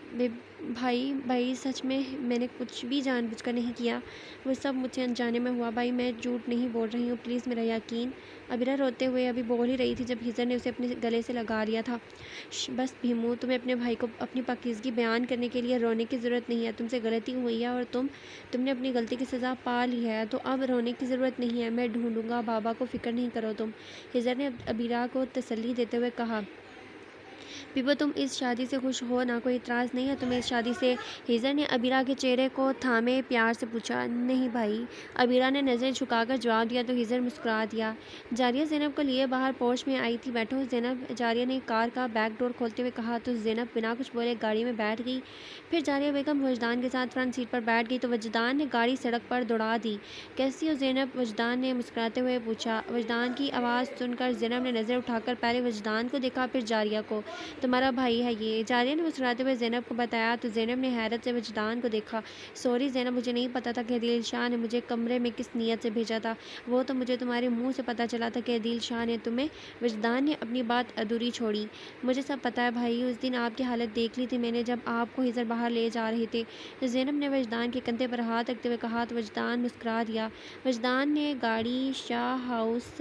Speaker 1: बे भाई भाई सच में मैंने कुछ भी जानबूझकर नहीं किया, वो सब मुझसे अनजाने में हुआ भाई, मैं झूठ नहीं बोल रही हूँ, प्लीज़ मेरा यकीन। अबीरा रोते हुए अभी बोल ही रही थी जब हिजर ने उसे अपने गले से लगा लिया था। बस भीमू, तुम्हें अपने भाई को अपनी पाकीज़गी बयान करने के लिए रोने की ज़रूरत नहीं है, तुमसे गलती हुई है और तुमने अपनी गलती की सज़ा पा ली है, तो अब रोने की ज़रूरत नहीं है, मैं ढूंढूंगा बाबा को, फ़िक्र नहीं करो तुम। हिजर ने अबीरा को तसल्ली देते हुए कहा। बीबो, तुम इस शादी से खुश हो ना? कोई इतराज़ नहीं है तुम्हें इस शादी से? हिजर ने अबीरा के चेहरे को थामे प्यार से पूछा। नहीं भाई, अबीरा ने नज़र झुकाकर जवाब दिया तो हिजर मुस्कुरा दिया। जारिया ज़ैनब को लिए बाहर पोर्च में आई थी। बैठो ज़ैनब, जारिया ने कार का बैक डोर खोलते हुए कहा। तो ज़ैनब बिना कुछ बोले गाड़ी में बैठ गई। फिर जारिया बेगम वजदान के साथ फ्रंट सीट पर बैठ गई तो वजदान ने गाड़ी सड़क पर दौड़ा दी। कैसी हो ज़ैनब? वजदान ने मुस्कुराते हुए पूछा। वजदान की आवाज़ सुनकर ज़ैनब ने नज़र उठाकर पहले वजदान को देखा, फिर जारिया को। तुम्हारा भाई है ये, जारिया ने मुस्कुराते हुए ज़ैनब को बताया तो ज़ैनब ने हैरत से वजदान को देखा। सॉरी ज़ैनब, मुझे नहीं पता था कि अदील शाह ने मुझे कमरे में किस नीयत से भेजा था, वो तो मुझे तुम्हारे मुंह से पता चला था कि अदील शाह ने तुम्हें। वजदान ने अपनी बात अधूरी छोड़ी। मुझे सब पता है भाई, उस दिन आपकी हालत देख ली थी मैंने जब आपको हिजर बाहर ले जा रहे थे। ज़ैनब ने वजदान के कंधे पर हाथ रखते हुए कहा तो वजदान मुस्कुरा दिया। वजदान ने गाड़ी शाह हाउस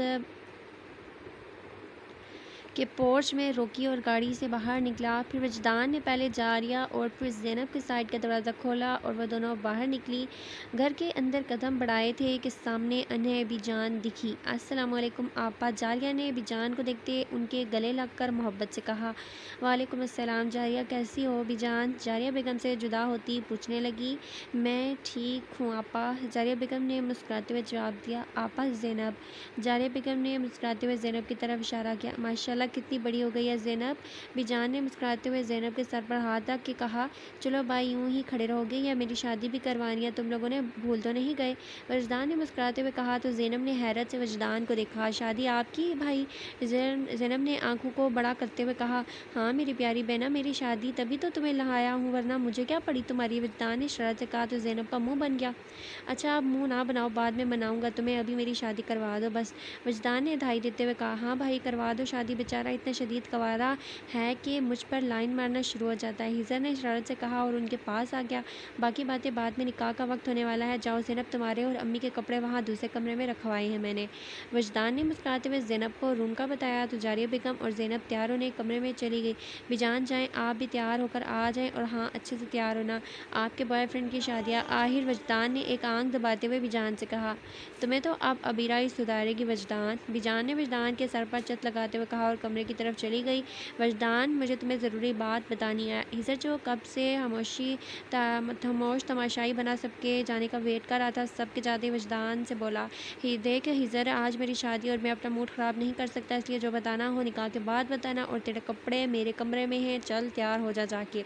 Speaker 1: के पोर्च में रोकी और गाड़ी से बाहर निकला। फिर वजदान ने पहले जारिया और फिर ज़ैनब के साइड का दरवाज़ा खोला और वह दोनों बाहर निकली। घर के अंदर कदम बढ़ाए थे कि सामने उन्हें बीजान दिखी। अस्सलाम वालेकुम आपा, जारिया ने बीजान को देखते उनके गले लगकर मोहब्बत से कहा। वालेकुम अस्सलाम जारिया, कैसी हो बीजान? जारिया बेगम से जुदा होती पूछने लगी। मैं ठीक हूँ आपा, जारिया बेगम ने मुस्कुराते हुए जवाब दिया। आपा ज़ैनब, जारिया बेगम ने मुस्कुराते हुए ज़ैनब की तरफ इशारा किया। माशाल्लाह कितनी बड़ी हो गई है ज़ैनब। बीजान ने मुस्कुराते हुए ज़ैनब के सर पर हाथ रख के कहा। चलो भाई यूं ही खड़े रहोगे या मेरी शादी भी करवानी है? तुम लोगों ने भूल तो नहीं गए? वजदान ने मुस्कुराते हुए कहा तो ज़ैनब ने हैरत से वजदान को देखा। शादी आपकी भाई? ज़ैनब ने आंखों को बड़ा करते हुए कहा। हाँ मेरी प्यारी बहना, मेरी शादी, तभी तो तुम्हें लहाया हूँ, वरना मुझे क्या पड़ी तुम्हारी? वजदान ने शरारत से कहा तो ज़ैनब का मुँह बन गया। अच्छा अब मुँह ना बनाओ, बाद में मनाऊँगा तुम्हें, अभी मेरी शादी करवा दो बस। वजदान ने धाई देते हुए कहा। हाँ भाई करवा दो शादी, बेचारा इतना शदीद कवारा है कि मुझ पर लाइन मारना शुरू हो जाता है। हिजर ने शरारत से कहा और उनके पास आ गया। बाकी बातें बाद में, निकाह का वक्त होने वाला है। जाओ ज़ैनब, तुम्हारे और अम्मी के कपड़े वहाँ दूसरे कमरे में रखवाए हैं मैंने। वजदान ने मुस्कुराते हुए ज़ैनब को रूम का बताया तो जारिया बेगम और ज़ैनब तैयार होने कमरे में चली गई। बीजान जाएँ, आप भी तैयार होकर आ जाएँ और हाँ अच्छे से तैयार होना, आपके बॉयफ्रेंड की शादियाँ। आखिर वजदान ने एक आंख दबाते हुए बीजान से कहा। तुम्हें तो अब अबीरा ही सुधारेगी वजदान। बीजान ने वजदान के सर पर चत लगाते हुए कहा और कमरे की तरफ चली गई। वजदान, मुझे तुम्हें ज़रूरी बात बतानी है। हिजर जो कब से खामोश तमाशाई बना सबके जाने का वेट कर रहा था, सबके जाते वजदान से बोला। देख हिजर, आज मेरी शादी और मैं अपना मूड ख़राब नहीं कर सकता, इसलिए जो बताना हो निकाह के बाद बताना, और तेरे कपड़े मेरे कमरे में हैं, चल तैयार हो जा जाके।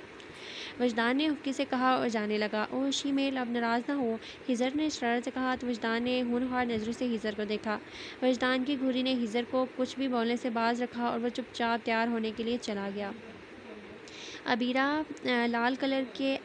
Speaker 1: वजदान ने हुक्की से कहा और जाने लगा। ओह शीमेल, अब नाराज़ ना हो, हिजर ने शरारत से कहा तो वजदान ने होनहार नज़रों से हिजर को देखा। वजदान की घूरी ने हिजर को कुछ भी बोलने से बाज रखा और वह चुपचाप तैयार होने के लिए चला गया। अबीरा लाल कलर के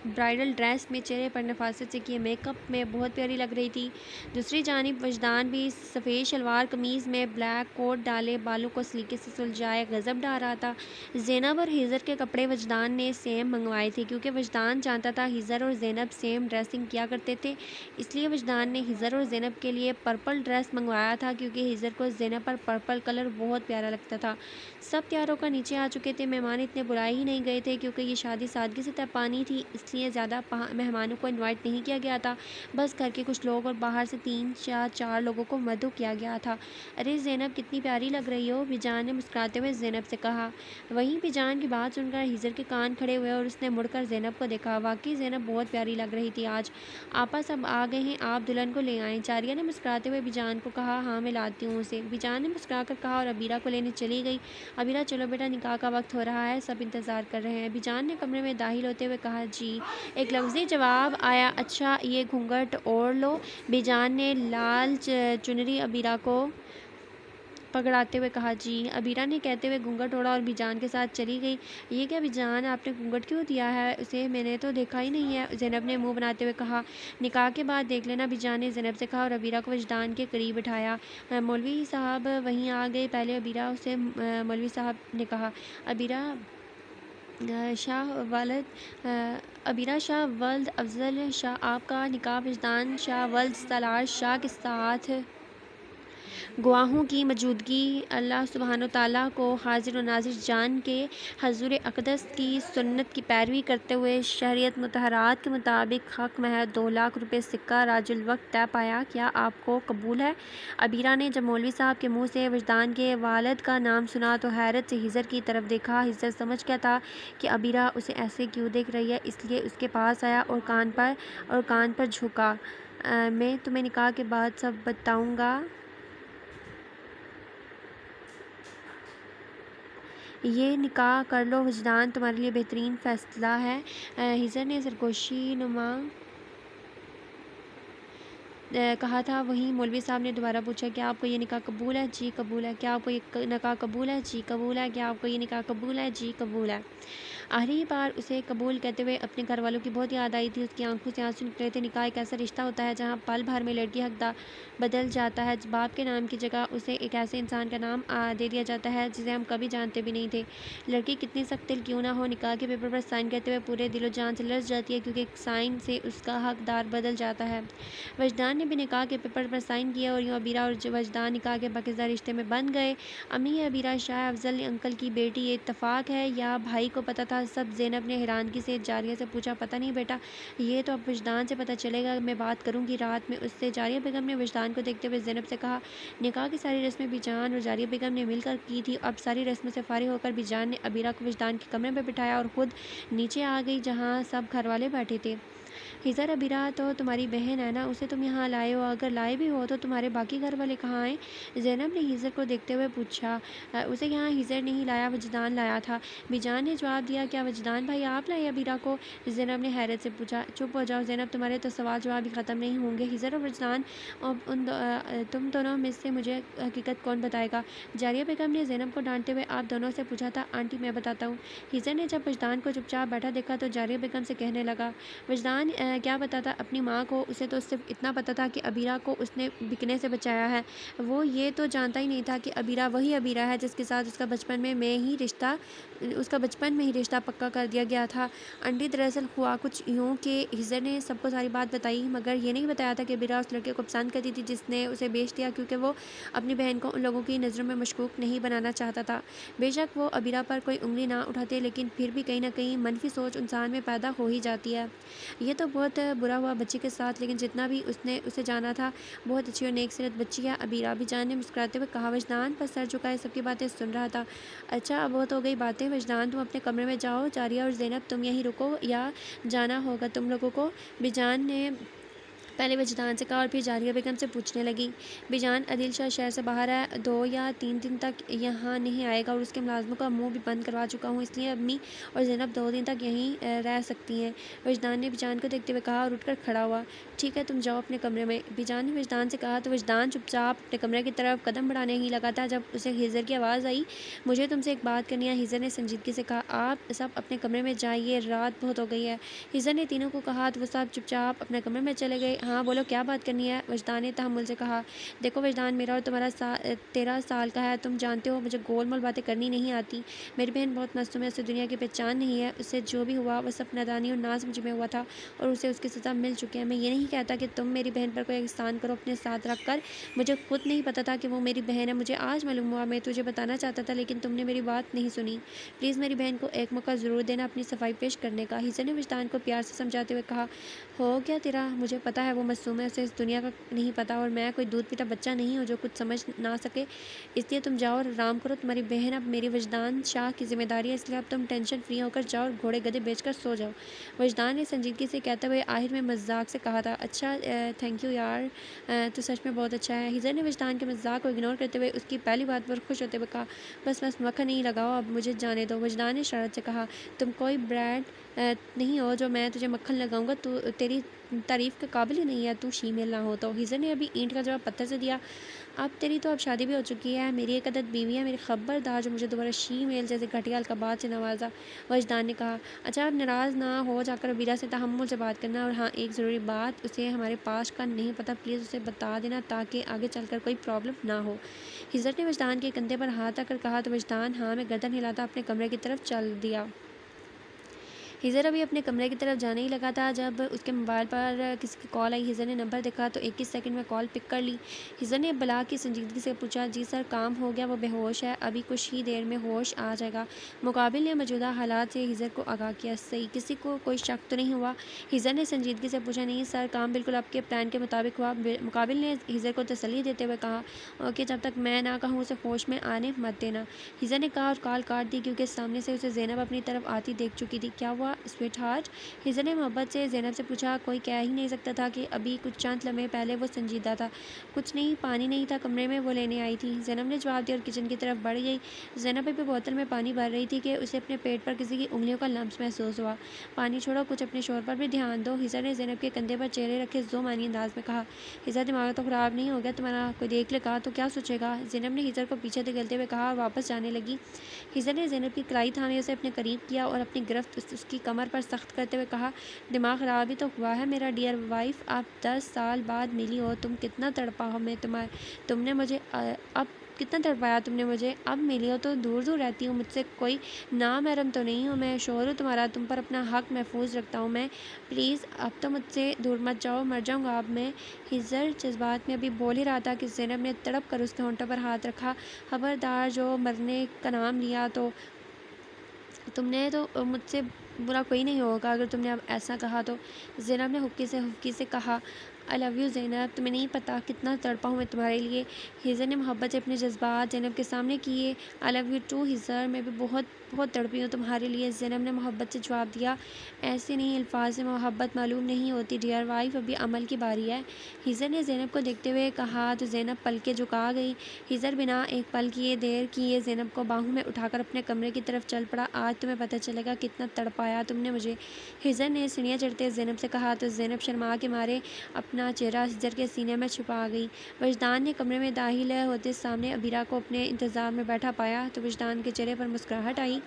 Speaker 1: ब्राइडल ड्रेस में चेहरे पर नफासत से किए मेकअप में बहुत प्यारी लग रही थी। दूसरी जानिब वजदान भी सफ़ेद शलवार कमीज़ में ब्लैक कोट डाले, बालों को सलीके से सुलझाए गज़ब ढा रहा था। ज़ैनब और हिजर के कपड़े वजदान ने सेम मंगवाए थे क्योंकि वजदान जानता था हिजर और ज़ैनब सेम ड्रेसिंग किया करते थे, इसलिए वजदान ने हिजर और ज़ैनब के लिए पर्पल ड्रेस मंगवाया था क्योंकि हिजर को ज़ैनब पर पर्पल कलर बहुत प्यारा लगता था। सब तैयार होकर नीचे आ चुके थे। मेहमान इतने बुलाए ही नहीं गए थे क्योंकि ये शादी सादगी से तय पानी थी, इसलिए ज़्यादा मेहमानों को इनवाइट नहीं किया गया था, बस घर के कुछ लोग और बाहर से 3 या 4 लोगों को मदऊ किया गया था। अरे ज़ैनब, कितनी प्यारी लग रही हो, बिजान ने मुस्कुराते हुए ज़ैनब से कहा। वहीं बिजान की बात सुनकर हिजर के कान खड़े हुए और उसने मुड़कर ज़ैनब को देखा। वाकई ज़ैनब बहुत प्यारी लग रही थी आज। आपा सब आ गए हैं, आप दुल्हन को ले आएँ। जारिया ने मुस्कुराते हुए बिजान को कहा। हाँ, मैं लाती हूँ उसे, बिजान ने मुस्कुराकर कहा और अबीरा को लेने चली गई। अबीरा, चलो बेटा, निकाह का वक्त हो रहा है, सब इंतज़ार कर रहे हैं। बिजान ने कमरे में दाखिल होते हुए कहा। जी। एक लफ्ज़ी जवाब आया। अच्छा, ये घूंघट ओढ़ लो। बिजान ने लाल चुनरी अबीरा को पकड़ाते हुए कहा। जी। अबीरा ने कहते हुए घूंघट ओढ़ा और बिजान के साथ चली गई। ये क्या बिजान, आपने घूंघट क्यों दिया है उसे, मैंने तो देखा ही नहीं है, ज़ैनब ने मुंह बनाते हुए कहा। निकाह के बाद देख लेना, बिजान ने ज़ैनब से कहा और अबीरा को वजदान के करीब बिठाया। मौलवी साहब वहीं आ गए। पहले अबीरा उसे मौलवी साहब ने कहा। अबीरा शाह वल्द अबीरा शाह वल्द अफजल शाह, आपका निकाह वजदान शाह वल्द सलार शाह के साथ गवाहों की मौजूदगी अल्लाह सुब्हानो तआला को हाजिर और नाजिर जान के हजूर अक़दस की सुन्नत की पैरवी करते हुए शरीयत मुतहरात के मुताबिक हक़ महर 2 लाख रुपए सिक्का राजुल वक्त तय पाया। क्या आपको कबूल है? अबीरा ने जब मौलवी साहब के मुँह से वजदान के वालिद का नाम सुना तो हैरत से हिजर की तरफ देखा। हिजर समझ गया था कि अबीरा उसे ऐसे क्यों देख रही है, इसलिए उसके पास आया और कान पर झुका। मैं तुम्हें निकाह के बाद सब बताऊँगा। ये निकाह कर लो, वजदान तुम्हारे लिए बेहतरीन फ़ैसला है। हिजर ने सरगोशी नुमा कहा था। वहीं मौलवी साहब ने दोबारा पूछा। क्या आपको ये निकाह कबूल है? जी कबूल है। क्या आपको ये निकाह कबूल है? जी कबूल है। क्या आपको ये निकाह कबूल है? जी कबूल है। आखिरी बार उसे कबूल कहते हुए अपने घर वालों की बहुत याद आई थी। उसकी आंखों से आंसू निकले थे। निकाह एक ऐसा रिश्ता होता है जहाँ पल भर में लड़की हकदार बदल जाता है। बाप के नाम की जगह उसे एक ऐसे इंसान का नाम दे दिया जाता है जिसे हम कभी जानते भी नहीं थे। लड़की कितनी सख्त दिल क्यों ना हो, निकाह के पेपर पर साइन करते हुए पूरे दिलो जान से लर्ज जाती है, क्योंकि एक साइन से उसका हकदार बदल जाता है। वजदान ने भी निकाह के पेपर पर साइन किया और यूँ अबीरा और वजदान निकाह के बाकायदा रिश्ते में बन गए। अम्मी अबीरा शाह अफजल अंकल की बेटी, ये इत्तफाक है या भाई को पता था? सब ज़ैनब ने हैरानगी से जारिया से पूछा। पता नहीं बेटा, ये तो अब वजदान से पता चलेगा, मैं बात करूँगी रात में उससे। जारिया बेगम ने वजदान को देखते हुए ज़ैनब से कहा। निकाह की सारी रस्में बिजान और जारिया बेगम ने मिलकर की थी। अब सारी रस्मों से फारिग होकर बिजान ने अबीरा को वजदान के कमरे में बिठाया और ख़ुद नीचे आ गई जहाँ सब घर वाले बैठे थे। हिजर, अबीरा तो तुम्हारी बहन है ना, उसे तुम यहाँ लाए हो? अगर लाए भी हो तो तुम्हारे बाकी घर वाले कहाँ हैं? ज़ैनब ने हिजर को देखते हुए पूछा। उसे यहाँ हिजर नहीं लाया, वजदान लाया था, बिजान ने जवाब दिया। क्या वजदान भाई आप लाए अबीरा को? ज़ैनब ने हैरत से पूछा। चुप हो जाओ ज़ैनब, तुम्हारे तो सवाल जवाब भी ख़त्म नहीं होंगे। हिजर और वजदान, तुम दोनों में से मुझे हकीकत कौन बताएगा? जारिया बेगम ने ज़ैनब को डांटते हुए आप दोनों से पूछा था। आंटी मैं बताता हूँ। हिजर ने जब वजदान को चुपचाप बैठा देखा तो जारिया बेगम से कहने लगा। वजदान क्या बताता अपनी माँ को? उसे तो सिर्फ इतना पता था कि अबीरा को उसने बिकने से बचाया है। वो ये तो जानता ही नहीं था कि अबीरा वही अबीरा है जिसके साथ उसका बचपन में ही रिश्ता पक्का कर दिया गया था। आंटी, दरअसल हुआ कुछ यूँ कि हिजर ने सबको सारी बात बताई, मगर ये नहीं बताया था कि अबीरा उस लड़के को पसंद करती थी जिसने उसे बेच दिया, क्योंकि वो अपनी बहन को उन लोगों की नज़रों में मशकूक नहीं बनाना चाहता था। बेशक वो अबीरा पर कोई उंगली ना उठाते, लेकिन फिर भी कहीं ना कहीं मनफी सोच इंसान में पैदा हो ही जाती है। ये तो बहुत बुरा हुआ बच्ची के साथ, लेकिन जितना भी उसने उसे जाना था, बहुत अच्छी और नेक सीरत बच्ची है अबीरा, बिजान ने मुस्कुराते हुए कहा। वजदान पर सर झुकाए सबकी बातें सुन रहा था। अच्छा, अब बहुत हो गई बातें। वजदान, तुम अपने कमरे में जाओ। जारिया और ज़ैनब, तुम यहीं रुको या जाना होगा तुम लोगों को? बिजान ने पहले वजदान से कहा और फिर जारिया बेगम से पूछने लगी। बिजान, आदिल शाह शहर से बाहर है, 2 या 3 दिन तक यहाँ नहीं आएगा और उसके मुलाजमों का मुंह भी बंद करवा चुका हूँ, इसलिए अम्मी और ज़ैनब 2 दिन तक यहीं रह सकती हैं। वजदान ने बिजान को देखते हुए कहा और उठकर खड़ा हुआ। ठीक है, तुम जाओ अपने कमरे में, बिजान ने वजदान से कहा। तो वजदान चुपचाप अपने कमरे की तरफ कदम बढ़ाने ही लगा था जब उसे हिजर की आवाज़ आई। मुझे तुमसे एक बात करनी है। हिजर ने संजीदगी से कहा। आप सब अपने कमरे में जाइए, रात बहुत हो गई है। हिजर ने तीनों को कहा तो वो सब चुपचाप अपने कमरे में चले गए। हाँ बोलो क्या बात करनी है? वजदान ने तहम्मुल से कहा। देखो वजदान, मेरा और तुम्हारा 13 साल का है, तुम जानते हो मुझे गोल मोल बातें करनी नहीं आती। मेरी बहन बहुत मासूम है, उसे दुनिया की पहचान नहीं है। उससे जो भी हुआ वो सब नादानी और नाज़ में हुआ था और उसे उसकी सज़ा मिल चुकी है। मैं ये नहीं कहता कि तुम मेरी बहन पर कोई एहसान करो अपने साथ रख कर। मुझे खुद नहीं पता था कि वो मेरी बहन है, मुझे आज मालूम हुआ। मैं तुझे बताना चाहता था लेकिन तुमने मेरी बात नहीं सुनी। प्लीज़ मेरी बहन को एक मौका ज़रूर देना अपनी सफाई पेश करने का। हिजर ने वजदान को प्यार से समझाते हुए कहा, हो क्या तेरा? मुझे पता है वो मासूम है, उसे इस दुनिया का नहीं पता और मैं कोई दूध पीता बच्चा नहीं हूँ जो कुछ समझ ना सके। इसलिए तुम जाओ और आराम करो। तुम्हारी बहन अब मेरी वजदान शाह की जिम्मेदारी है, इसलिए अब तुम टेंशन फ्री होकर जाओ और घोड़े गधे बेचकर सो जाओ। वजदान ने संजीदगी से कहते हुए आखिर में मजाक से कहा था, अच्छा थैंक यू यार, तो सच में बहुत अच्छा है। हिजर ने वजदान के मजाक को इग्नोर करते हुए उसकी पहली बात पर खुश होते हुए कहा, बस बस मक्खन नहीं लगाओ, अब मुझे जाने दो। वजदान ने शरारत से कहा, तुम कोई ब्रेड नहीं हो जो मैं तुझे मक्खन लगाऊंगा, तू तेरी तारीफ़ के काबिल ही नहीं है, तू शीमेल ना हो तो। हिजर ने अभी ईंट का जवाब पत्थर से दिया, अब शादी भी हो चुकी है, मेरी एक अदद बीवी है, मेरी खबरदार जो मुझे दोबारा शीमेल जैसे घटिया अलकाबात से नवाजा। वजदान ने कहा, अच्छा आप नाराज़ ना हो जाकर अबीरा से तहम्मुल से बात करना, और हाँ एक ज़रूरी बात, उसे हमारे पास का नहीं पता, प्लीज़ उसे बता देना ताकि आगे चलकर कोई प्रॉब्लम ना हो। हिजर ने वजदान के कंधे पर हाथ रखकर कहा तो वजदान हाँ में गर्दन हिलाता अपने कमरे की तरफ चल दिया। हिजर अभी अपने कमरे की तरफ जाने ही लगा था जब उसके मोबाइल पर किसी की कॉल आई। हिजर ने नंबर देखा तो 21 सेकंड में कॉल पिक कर ली। हिजर ने बला की संजीदगी से पूछा, जी सर काम हो गया, वो बेहोश है, अभी कुछ ही देर में होश आ जाएगा। मुकाबिल ने मौजूदा हालात से हिजर को आगाह किया, सही किसी को कोई शक तो नहीं हुआ? हिजर ने संजीदगी से पूछा, नहीं सर, काम बिल्कुल आपके प्लान के मुताबिक हुआ। मुकाबिल ने हिजर को तसल्ली देते हुए कहा, ओके, जब तक मैं ना कहूँ उसे होश में आने मत देना। हिजर ने कहा और कॉल काट दी क्योंकि सामने से उसे ज़ैनब अपनी तरफ आती देख चुकी थी। क्या हुआ स्वीट हार्ट? हिजर ने मोहब्बत से ज़ैनब से पूछा। कोई कह ही नहीं सकता था कि अभी कुछ चंद लम्हे पहले वो संजीदा था। कुछ नहीं, पानी नहीं था कमरे में, वो लेने आई थी। ज़ैनब ने जवाब दिया और किचन की तरफ बढ़ गई। ज़ैनब अभी बोतल में पानी भर रही थी कि उसे अपने पेट पर किसी की उंगलियों का लम्स महसूस हुआ। पानी छोड़ो, कुछ अपने शोर पर भी ध्यान दो। हिजर ने ज़ैनब के कंधे पर चेहरे रखे ज़ोमानी अंदाज में कहा, हिजर दिमाग तो ख़राब नहीं हो गया तुम्हारा? कोई देख लेगा तो क्या सोचेगा? ज़ैनब ने हिजर को पीछे धकेलते हुए कहा और वापस जाने लगी। हिजर ने ज़ैनब की कलाई थामे उसे अपने करीब किया और अपनी गिरफ्त उसकी कमर पर सख्त करते हुए कहा, दिमाग ख़राब ही तो हुआ है मेरा डियर वाइफ, आप 10 साल बाद मिली हो, तुम कितना तड़पा हो मैं तुमने मुझे अब कितना तड़पाया तुमने मुझे, अब मिली हो तो दूर दूर रहती हूँ, मुझसे कोई नामहरम तो नहीं हूँ, मैं शोहर हूँ तुम्हारा, तुम पर अपना हक महफूज रखता हूँ मैं, प्लीज़ अब तो मुझसे दूर मत जाओ, मर जाऊँगा अब मैं। हिजर जज्बात में अभी बोल ही रहा था कि ज़ैनब ने तड़प कर उसके होंठों पर हाथ रखा। खबरदार, जो मरने का नाम लिया तो तुमने तो मुझसे बुरा कोई नहीं होगा अगर तुमने अब ऐसा कहा तो। ज़ैनब ने हुक्की से कहा, आई लव यू ज़ैनब, तुम्हें नहीं पता कितना तड़पा हूँ मैं तुम्हारे लिए। हिजर ने मोहब्बत से अपने जज्बात ज़ैनब के सामने किए। आई लव यू टू हिजर, मैं भी बहुत बहुत तड़पी हूँ तुम्हारे लिए। ज़ैनब ने मोहब्बत से जवाब दिया, ऐसे नहीं, अल्फाज से मोहब्बत मालूम नहीं होती डियर वाइफ, अभी अमल की बारी है। हिजर ने ज़ैनब को देखते हुए कहा तो ज़ैनब पलके झुका गई। हिजर बिना एक पल किए देर किए ज़ैनब को बाहों में उठाकर अपने कमरे की तरफ चल पड़ा। आज तुम्हें पता चलेगा कितना तड़पाया तुमने मुझे, हिजर ने सीढ़ियाँ चढ़ते ज़ैनब से कहा तो ज़ैनब शर्मा के मारे अपना चेहरा हिजर के सीने में छुपा गई। वजदान ने कमरे में दाखिल होते सामने अबीरा को अपने इंतज़ार में बैठा पाया तो वजदान के चेहरे पर मुस्कुराहट आई।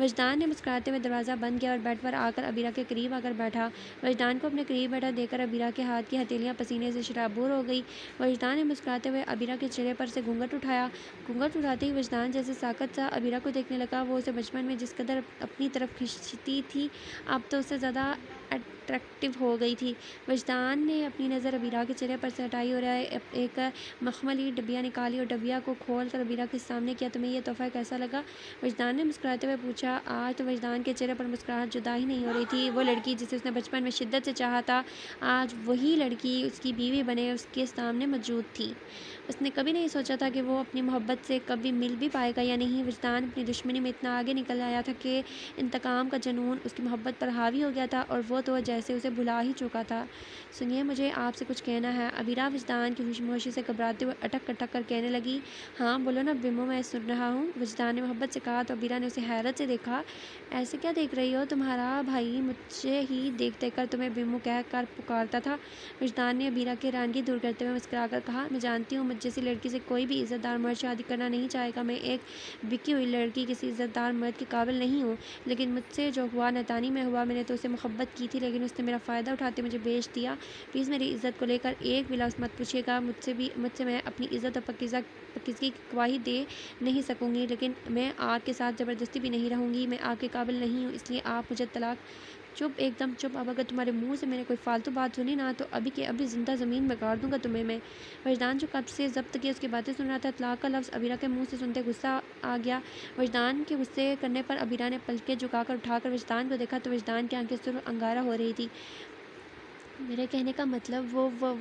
Speaker 1: वजदान ने मुस्कुराते हुए दरवाज़ा बंद किया और बेड पर आकर अबीरा के करीब आकर बैठा। वजदान को अपने करीब बैठा देखकर अबीरा के हाथ की हथेलियाँ पसीने से शराबूर हो गई। वजदान ने मुस्कुराते हुए अबीरा के चेहरे पर से घूंघट उठाया। घूंघट उठाते ही वजदान जैसे साकत सा अबीरा को देखने लगा। वो उसे बचपन में जिस कदर अपनी तरफ खींचती थी, अब तो उससे ज़्यादा अट्रैक्टिव हो गई थी। वजदान ने अपनी नज़र अबीरा के चेहरे पर से हटाई और एक मखमली डबिया निकाली और डबिया को खोल कर अबीरा के सामने किया। तुम्हें यह तोहफ़ा कैसा लगा? वजदान ने मुस्कुराते हुए पूछा। आज तो वजदान के चेहरे पर मुस्कुराहट जुदा ही नहीं हो रही थी। वो लड़की जिसे उसने बचपन में शिद्दत से चाहा था, आज वही लड़की उसकी बीवी बने उसके सामने मौजूद थी। उसने कभी नहीं सोचा था कि वो अपनी मोहब्बत से कभी मिल भी पाएगा या नहीं। वजदान अपनी दुश्मनी में इतना आगे निकल आया था कि इंतकाम का जुनून उसकी मोहब्बत पर हावी हो गया था और वो तो जैसे उसे भुला ही चुका था। सुनिए, मुझे आपसे कुछ कहना है। अबीरा वजदान की खुशमोशी से घबराते हुए अटक अटक कर कहने लगी। हाँ बोलो ना बिमो, मैं सुन रहा हूँ, वजदान ने मोहब्बत से कहा तो अबीरा ने उसे हैरत से देखा। ऐसे क्या देख रही हो? तुम्हारा भाई मुझे ही देख देख कर तुम्हें बिमो कह कर पुकारता था। वजदान ने अबीरा की हैरानगी दूर करते हुए मुस्कुरा कर कहा, मैं जानती हूँ मुझ जैसी लड़की से कोई भी इज़्ज़तदार मर्द शादी करना नहीं चाहेगा। मैं एक बिकी हुई लड़की किसी इज़्ज़तदार मर्द के काबिल नहीं हूँ, लेकिन मुझसे जो हुआ नैतानी में हुआ। मैंने तो उसे मोहब्बत की थी, लेकिन उसने मेरा फ़ायदा उठाते मुझे बेच दिया। प्लीज़ मेरी इज़्ज़त को लेकर एक भी लफ्ज़ मत पूछिएगा। मुझसे मैं अपनी इज़्ज़त और पाकीज़गी की गवाही दे नहीं सकूँगी, लेकिन मैं आपके साथ ज़बरदस्ती भी नहीं रहूँगी। मैं आपके काबिल नहीं हूँ, इसलिए आप मुझे तलाक। चुप, एकदम चुप। अब अगर तुम्हारे मुँह से मैंने कोई फ़ालतू बात सुनी ना, तो अभी के अभी ज़िंदा ज़मीन में गाड़ दूँगा तुम्हें मैं। वजदान जो कब से ज़ब्त की उसकी बातें सुन रहा था, तलाक का लफ्ज़ अबीरा के मुँह से सुनते गुस्सा आ गया। वजदान के गुस्से करने पर अबीरा ने पलकें झुकाकर उठाकर वजदान को देखा, तो वजदान की आंखें सुर्ख अंगारा हो रही थी। मेरे कहने का मतलब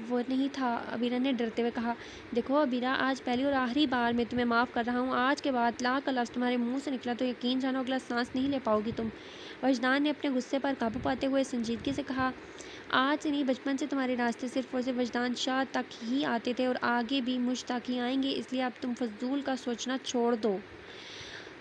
Speaker 1: वो नहीं था, अबीरा ने डरते हुए कहा। देखो अबीरा, आज पहली और आखिरी बार मैं तुम्हें माफ़ कर रहा हूँ। आज के बाद तलाक का लफ्ज़ तुम्हारे मुँह से निकला तो यकीन जानो अगला सांस नहीं ले पाओगी तुम। वजदान ने अपने गुस्से पर काबू पाते हुए संजीदगी से कहा, आज से नहीं, बचपन से तुम्हारे रास्ते सिर्फ और सिर्फ वजदान शाह तक ही आते थे और आगे भी मुझ तक ही आएंगे, इसलिए अब तुम फजूल का सोचना छोड़ दो।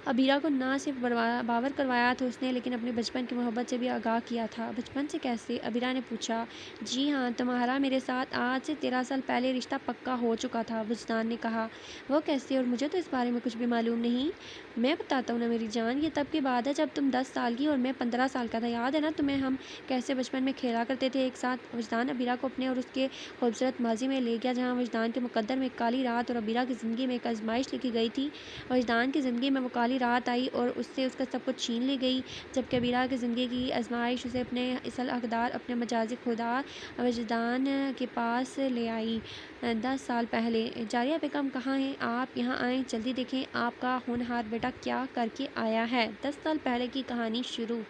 Speaker 1: अबीरा को ना सिर्फ बावर करवाया था उसने, लेकिन अपने बचपन की मोहब्बत से भी आगाह किया था। बचपन से कैसे? अबीरा ने पूछा। जी हाँ, तुम्हारा मेरे साथ आज से 13 साल पहले रिश्ता पक्का हो चुका था, वजदान ने कहा। वो कैसे? और मुझे तो इस बारे में कुछ भी मालूम नहीं। मैं बताता हूँ ना मेरी जान, ये तब की बात है जब तुम 10 साल की और मैं 15 साल का था। याद है ना तुम्हें, हम कैसे बचपन में खेला करते थे एक साथ। वजदान अबीरा को अपने और उसके खूबसूरत माजी में ले गया, जहाँ वजदान के मुकद्दर में एक काली रात और अबीरा की ज़िंदगी में एक आजमाइश लिखी गई थी। वजदान की ज़िंदगी में वो काली रात आई और उससे उसका सब कुछ छीन ली गई, जबकि अबीरा की ज़िंदगी की आजमाइश उसे अपने असल हकदार, अपने मजाजी खुदा वजदान के पास ले आई। 10 साल पहले। जारिया बेगम कहाँ हैं? आप यहाँ आएँ, जल्दी देखें आपका होनहार बेटा क्या करके आया है। 10 साल पहले की कहानी शुरू।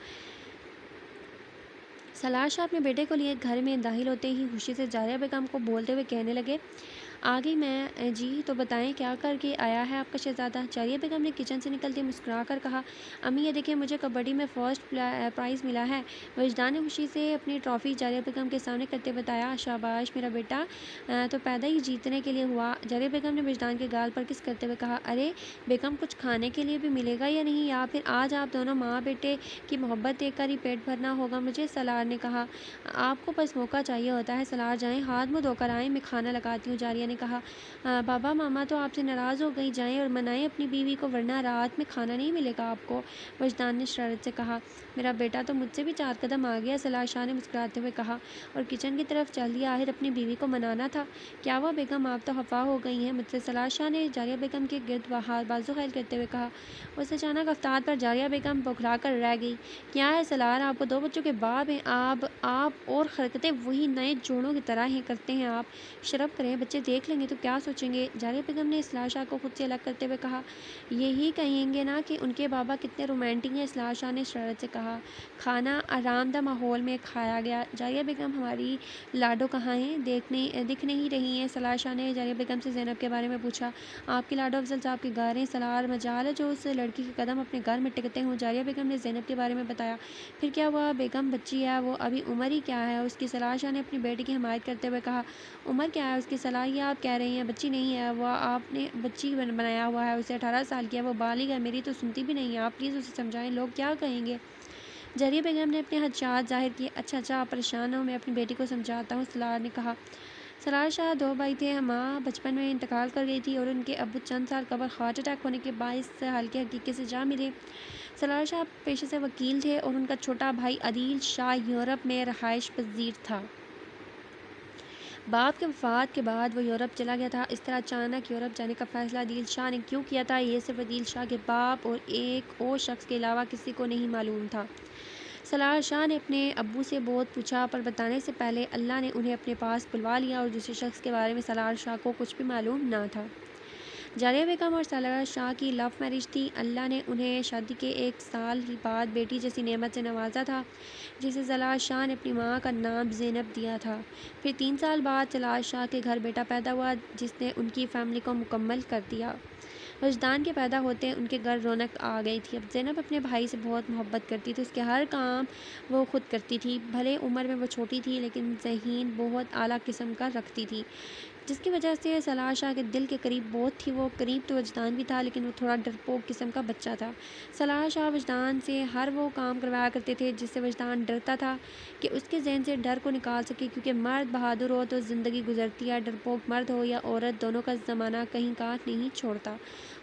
Speaker 1: सलार शाह अपने बेटे को लिए घर में दाखिल होते ही खुशी से जारिया बेगम को बोलते हुए कहने लगे, आ गई मैं जी, तो बताएं क्या करके आया है आपका शहज़ादा। जारिया बेगम ने किचन से निकलते मुस्कुरा कर कहा, अम्मी ये देखिए, मुझे कबड्डी में फ़र्स्ट प्राइज़ मिला है। वजदान ने खुशी से अपनी ट्रॉफ़ी जारिया बेगम के सामने करते बताया, शाबाश मेरा बेटा, तो पैदा ही जीतने के लिए हुआ। जारिया बेगम ने वजदान के गाल पर किस करते हुए कहा, अरे बेगम, कुछ खाने के लिए भी मिलेगा या नहीं, या फिर आज आप दोनों माँ बेटे की मोहब्बत देखकर ही पेट भरना होगा मुझे। सलार ने कहा, आपको बस मौका चाहिए होता है। सलार जाएं, हाथ मुँह धोकर आएँ, मैं खाना लगाती हूँ। जारिया ने कहा, बाबा मामा तो आपसे नाराज़ हो गई, जाएं और मनाएं अपनी बीवी को, वरना रात में खाना नहीं मिलेगा आपको। वजदान ने शरारत से कहा, मेरा बेटा तो मुझसे भी 4 कदम आ गया। सलार शाह ने मुस्कुराते हुए कहा और किचन की तरफ चल दिया। आखिर अपनी बीवी को मनाना था। क्या हुआ बेगम, आप तो खफा हो गई हैं मुझसे। सलार शाह ने जारिया बेगम के गिर्द बाजू खैल करते हुए कहा। उस अचानक अफ्तार पर जारिया बेगम बौखला कर रह गई। क्या है सलार, आपको 2 बच्चों के बाप हैं आप और हरकतें वही नए जोड़ों की तरह ही करते हैं आप। शर्म करें, बच्चे देख लेंगे तो क्या सोचेंगे। जारिया बेगम ने इस्लाह शाह को खुद से अलग करते हुए कहा, यही कहेंगे ना कि उनके बाबा कितने रोमांटिक हैं। इस्लाह शाह ने शरारत से कहा। खाना आरामदा माहौल में खाया गया। जारिया बेगम, हमारी लाडो कहाँ हैं? दिख नहीं रही हैं। सलार शाह ने जारिया बेगम से ज़ैनब के बारे में पूछा। आपकी लाडो अफजल साहब के घर हैं। सलार, मजाल है जो उस लड़की के कदम अपने घर में टिकते हों। जारिया बेगम ने ज़ैनब के बारे में बताया। फिर क्या हुआ बेगम, बच्ची है वो, अभी उम्र ही क्या है उसकी। सलार शाह ने अपनी बेटी की हिमायत करते हुए कहा, उम्र क्या है उसकी सलाह, ये आप कह रही हैं बच्ची नहीं है, वह आपने बच्ची बनाया हुआ है, उसे 18 साल की है, वो बालिग है, मेरी तो सुनती भी नहीं है। आप प्लीज़ उसे समझाएं, लोग क्या कहेंगे। जारिया बेगम ने अपने खदशात जाहिर किए। अच्छा आप परेशान हो, मैं अपनी बेटी को समझाता हूँ, सलार ने कहा। सलार शाह 2 भाई थे। माँ बचपन में इंतकाल कर गई थी और उनके अब्बू चंद साल कबल हार्ट अटैक होने के बायस हल्के हकीके से जा मिले। सलार शाह पेशे से वकील थे और उनका छोटा भाई अदील शाह यूरोप में रहाइश पजीर था। बाप के वफ़ात के बाद वो यूरोप चला गया था। इस तरह अचानक यूरोप जाने का फ़ैसला अदील शाह ने क्यों किया था, ये सिर्फ अदील शाह के बाप और एक और शख्स के अलावा किसी को नहीं मालूम था। सलार शाह ने अपने अब्बू से बहुत पूछा, पर बताने से पहले अल्लाह ने उन्हें अपने पास बुलवा लिया और दूसरे शख्स के बारे में सलार शाह को कुछ भी मालूम ना था। जारिया बेगम और सलार शाह की लव मैरिज थी। अल्लाह ने उन्हें शादी के 1 साल बाद बेटी जैसी नेमत से नवाजा था, जिसे सलार शाह ने अपनी माँ का नाम ज़ैनब दिया था। फिर 3 साल बाद सलार शाह के घर बेटा पैदा हुआ, जिसने उनकी फ़ैमिली को मुकम्मल कर दिया। वजदान के पैदा होते उनके घर रौनक आ गई थी। अब ज़ैनब अपने भाई से बहुत मोहब्बत करती थी। उसके हर काम वो खुद करती थी। भले उम्र में वो छोटी थी, लेकिन ज़हीन बहुत आला किस्म का रखती थी, जिसकी वजह से सलार शाह के दिल के करीब बहुत थी। वो करीब तो वजदान भी था, लेकिन वो थोड़ा डरपोक किस्म का बच्चा था। सलार शाह वजदान से हर वो काम करवाया करते थे जिससे वजदान डरता था कि उसके जहन से डर को निकाल सके, क्योंकि मर्द बहादुर हो तो ज़िंदगी गुजरती है, डरपोक मर्द हो या औरत, दोनों का ज़माना कहीं काट नहीं छोड़ता।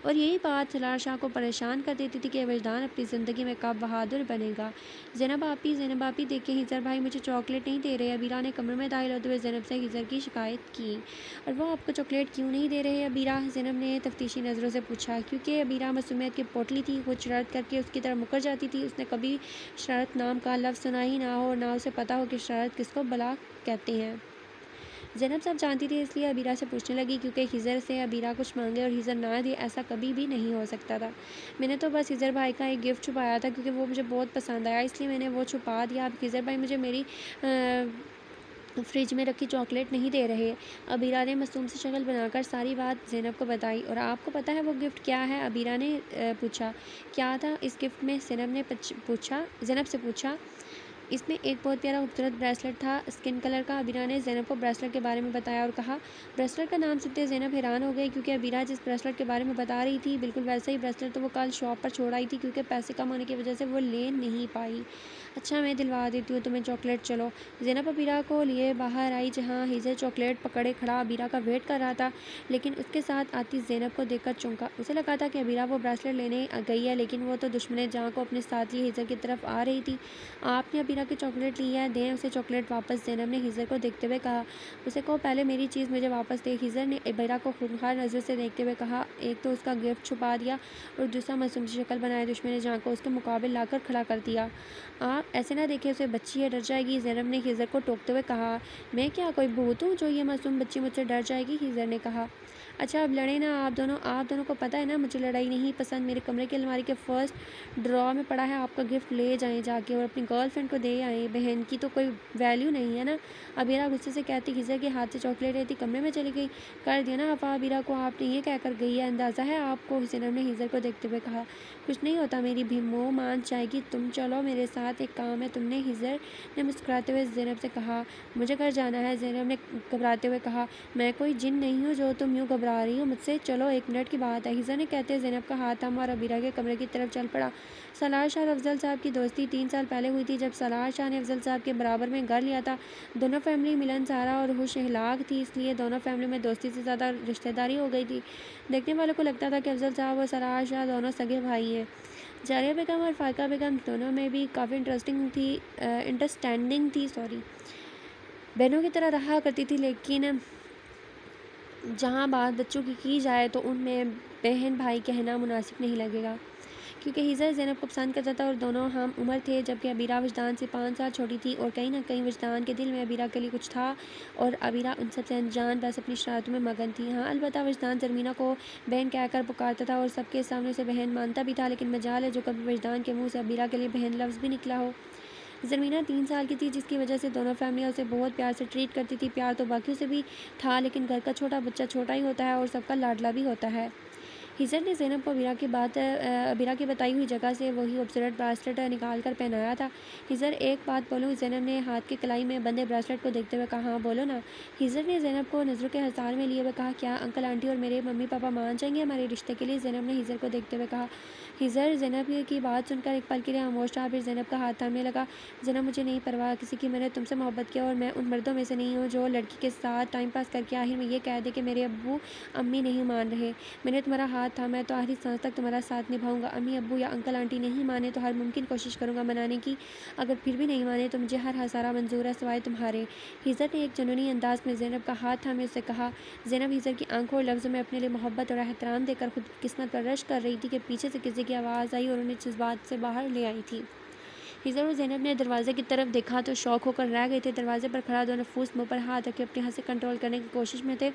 Speaker 1: और यही बात सलार शाह को परेशान कर देती थी कि वजदान अपनी ज़िंदगी में कब बहादुर बनेगा। ज़ैनब आपी देखिए हिजर भाई मुझे चॉकलेट नहीं दे रहे। अबीरा ने कमरे में दाखिल होते हुए ज़ैनब से हिजर की शिकायत की। और वो आपको चॉकलेट क्यों नहीं दे रहे अबीरा? ज़ैनब ने तफ्तीशी नज़रों से पूछा। क्योंकि अबीरा मासूमियत की पोटली थी, वो शरारत करके उसकी तरफ मुकर जाती थी। उसने कभी शरारत नाम का लफ्ज़ सुना ही ना हो और ना उसे पता हो कि शरारत किसको भला कहते हैं। ज़ैनब सब जानती थी, इसलिए अबीरा से पूछने लगी। क्योंकि हिजर से अबीरा कुछ मांगे और हिजर ना दे, ऐसा कभी भी नहीं हो सकता था। मैंने तो बस हिजर भाई का एक गिफ्ट छुपाया था क्योंकि वो मुझे बहुत पसंद आया, इसलिए मैंने वो छुपा दिया। अब हिजर भाई मुझे मेरी फ्रिज में रखी चॉकलेट नहीं दे रहे। अबीरा ने मासूम सी शक्ल बनाकर सारी बात ज़ैनब को बताई। और आपको पता है वो गिफ्ट क्या है? अबीरा ने पूछा। क्या था इस गिफ्ट में? ज़ैनब से पूछा। इसमें एक बहुत प्यारा खूबसूरत ब्रेसलेट था, स्किन कलर का। अबीरा ने ज़ैनब को ब्रेसलेट के बारे में बताया और कहा। ब्रेसलेट का नाम सुनते ज़ैनब हैरान हो गई, क्योंकि अबीरा जिस ब्रेसलेट के बारे में बता रही थी बिल्कुल वैसा ही ब्रेसलेट तो वो कल शॉप पर छोड़ आई थी, क्योंकि पैसे कम होने की वजह से वो ले नहीं पाई। अच्छा, मैं दिलवा देती हूँ तुम्हें चॉकलेट, चलो। ज़ैनब अबीरा को लिए बाहर आई, जहाँ हिजर चॉकलेट पकड़े खड़ा अबीरा का वेट कर रहा था। लेकिन उसके साथ आती ज़ैनब को देखकर चौंका। उसे लगा था कि अबीरा वो ब्रेसलेट लेने गई है, लेकिन वो तो दुश्मन जहाँ को अपने साथ लिए हिजर की तरफ आ रही थी। आपने अबीरा की चॉकलेट ली है, दें उसे चॉकलेट वापस। ज़ैनब ने हिजर को देखते हुए कहा। उसे कहो पहले मेरी चीज़ मुझे वापस दे। हिजर ने अबीरा को खूंखार नज़र से देखते हुए कहा। एक तो उसका गिफ्ट छुपा दिया और दूसरा मासूम सी शक्ल बनाए दुश्मन जहाँ को उसके मुकाबले लाकर खड़ा कर दिया। आप ऐसे ना देखें, उसे बच्ची है, डर जाएगी। ज़ैनब ने हिजर को टोकते हुए कहा। मैं क्या कोई भूत हूँ जो ये मासूम बच्ची मुझसे डर जाएगी? हिजर ने कहा। अच्छा, अब लड़े ना आप दोनों को पता है ना मुझे लड़ाई नहीं पसंद। मेरे कमरे की अलमारी के फर्स्ट ड्रॉ में पड़ा है, आपका गिफ्ट ले जाएं जाके और अपनी गर्लफ्रेंड को दे आएँ। बहन की तो कोई वैल्यू नहीं है ना? अबीरा गुस्से से कहती। हिजर के हाथ से चॉकलेट लेती कमरे में चली गई। कर दिया ना अफा अबीरा को, आपने ये कहकर गई है, अंदाज़ा है आपको? ज़ैनब ने हिजर को देखते हुए कहा। कुछ नहीं होता मेरी भीमो, मान जाएगी। तुम चलो मेरे साथ, एक काम है तुमने। हिजर ने मुस्कुराते हुए ज़ैनब से कहा। मुझे घर जाना है, ज़ैनब ने घबराते हुए कहा। मैं कोई जिन नहीं हूँ जो तुम यूँ घबरा रही हो मुझसे, चलो 1 मिनट की बात है। हिजर ने कहते ज़ैनब का हाथ थामा और अबीरा के कमरे की तरफ चल पड़ा। सलार शाह और अफजल साहब की दोस्ती 3 साल पहले हुई थी, जब सलार शाह ने अफजल साहब के बराबर में घर लिया था। दोनों फैमिली मिलनसारा और खुश अखलाक थी, इसलिए दोनों फैमिली में दोस्ती से ज़्यादा रिश्तेदारी हो गई थी। देखने वालों को लगता था कि अफजल साहब और सलार शाह दोनों सगे भाई हैं। जारिया बेगम और फ़ायका बेगम दोनों में भी काफ़ी इंटरस्टैंडिंग थी, बहनों की तरह रहा करती थी। लेकिन जहाँ बात बच्चों की जाए तो उनमें बहन भाई कहना मुनासिब नहीं लगेगा, क्योंकि हिजर ज़ैनब को पसंद करता था और दोनों हम उम्र थे, जबकि अबीरा वजदान से 5 साल छोटी थी। और कहीं ना कहीं वजदान के दिल में अबीरा के लिए कुछ था और अबीरा उन सबसे अनजान बस अपनी शरारतों में मगन थी। हाँ, अलबत्ता वजदान ज़रमीना को बहन कहकर पुकारता था और सबके सामने उसे बहन मानता भी था, लेकिन मजाल है जो कभी वजदान के मुँह से अबीरा के लिए बहन लफ्ज़ भी निकला हो। ज़रमीना 3 साल की थी, जिसकी वजह से दोनों फैमिलियाँ उसे बहुत प्यार से ट्रीट करती थी। प्यार तो बाकियों से भी था, लेकिन घर का छोटा बच्चा छोटा ही होता है और सबका लाडला भी होता है। हिजर ने ज़ैनब को अबीरा की बताई हुई जगह से वही खूबसूरत ब्रेसलेट निकाल कर पहनाया था। हिजर, एक बात बोलूँ? ज़ैनब ने हाथ की कलाई में बंधे ब्रेसलेट को देखते हुए कहा। हाँ बोलो ना। हिजर ने ज़ैनब को नज़रों के हसार में लिए हुए कहा। क्या अंकल आंटी और मेरे मम्मी पापा मान जाएंगे हमारे रिश्ते के लिए? ज़ैनब ने हिजर को देखते हुए कहा। हिजर ज़ैनब की बात सुनकर एक पल के लिए खामोश रहा, फिर ज़ैनब का हाथ थामने लगा। ज़ैनब, मुझे नहीं परवाह किसी की, मैंने तुमसे मोहब्बत किया और मैं उन मर्दों में से नहीं हूँ जो लड़की के साथ टाइम पास करके आखिर में ये कह दे कि मेरे अब्बू अम्मी नहीं मान रहे। मैंने तुम्हारा हाथ थामा है तो आखिरी सांस तक तुम्हारा साथ निभाऊंगा। अम्मी अब्बू या अंकल आंटी नहीं माने तो हर मुमकिन कोशिश करूंगा मनाने की। अगर फिर भी नहीं माने तो मुझे हर हज़ारा मंजूर है सिवाय तुम्हारे। हिजर ने एक जुनूनी अंदाज में ज़ैनब का हाथ थामे उससे कहा। ज़ैनब हिजर की आंखों और लफ्ज़ों में अपने लिए मोहब्बत और एहतराम देकर खुद किस्मत पर रश कर रही थी कि पीछे से किसी की आवाज़ आई और उन्हें जज्बात से बाहर ले आई थी। हिजर और ज़ैनब ने दरवाजे की तरफ देखा तो शौक होकर रह गए थे। दरवाजे पर खड़ा दोनों फूस मुँह पर हाथ रखे अपने हंसी कंट्रोल करने की कोशिश में थे।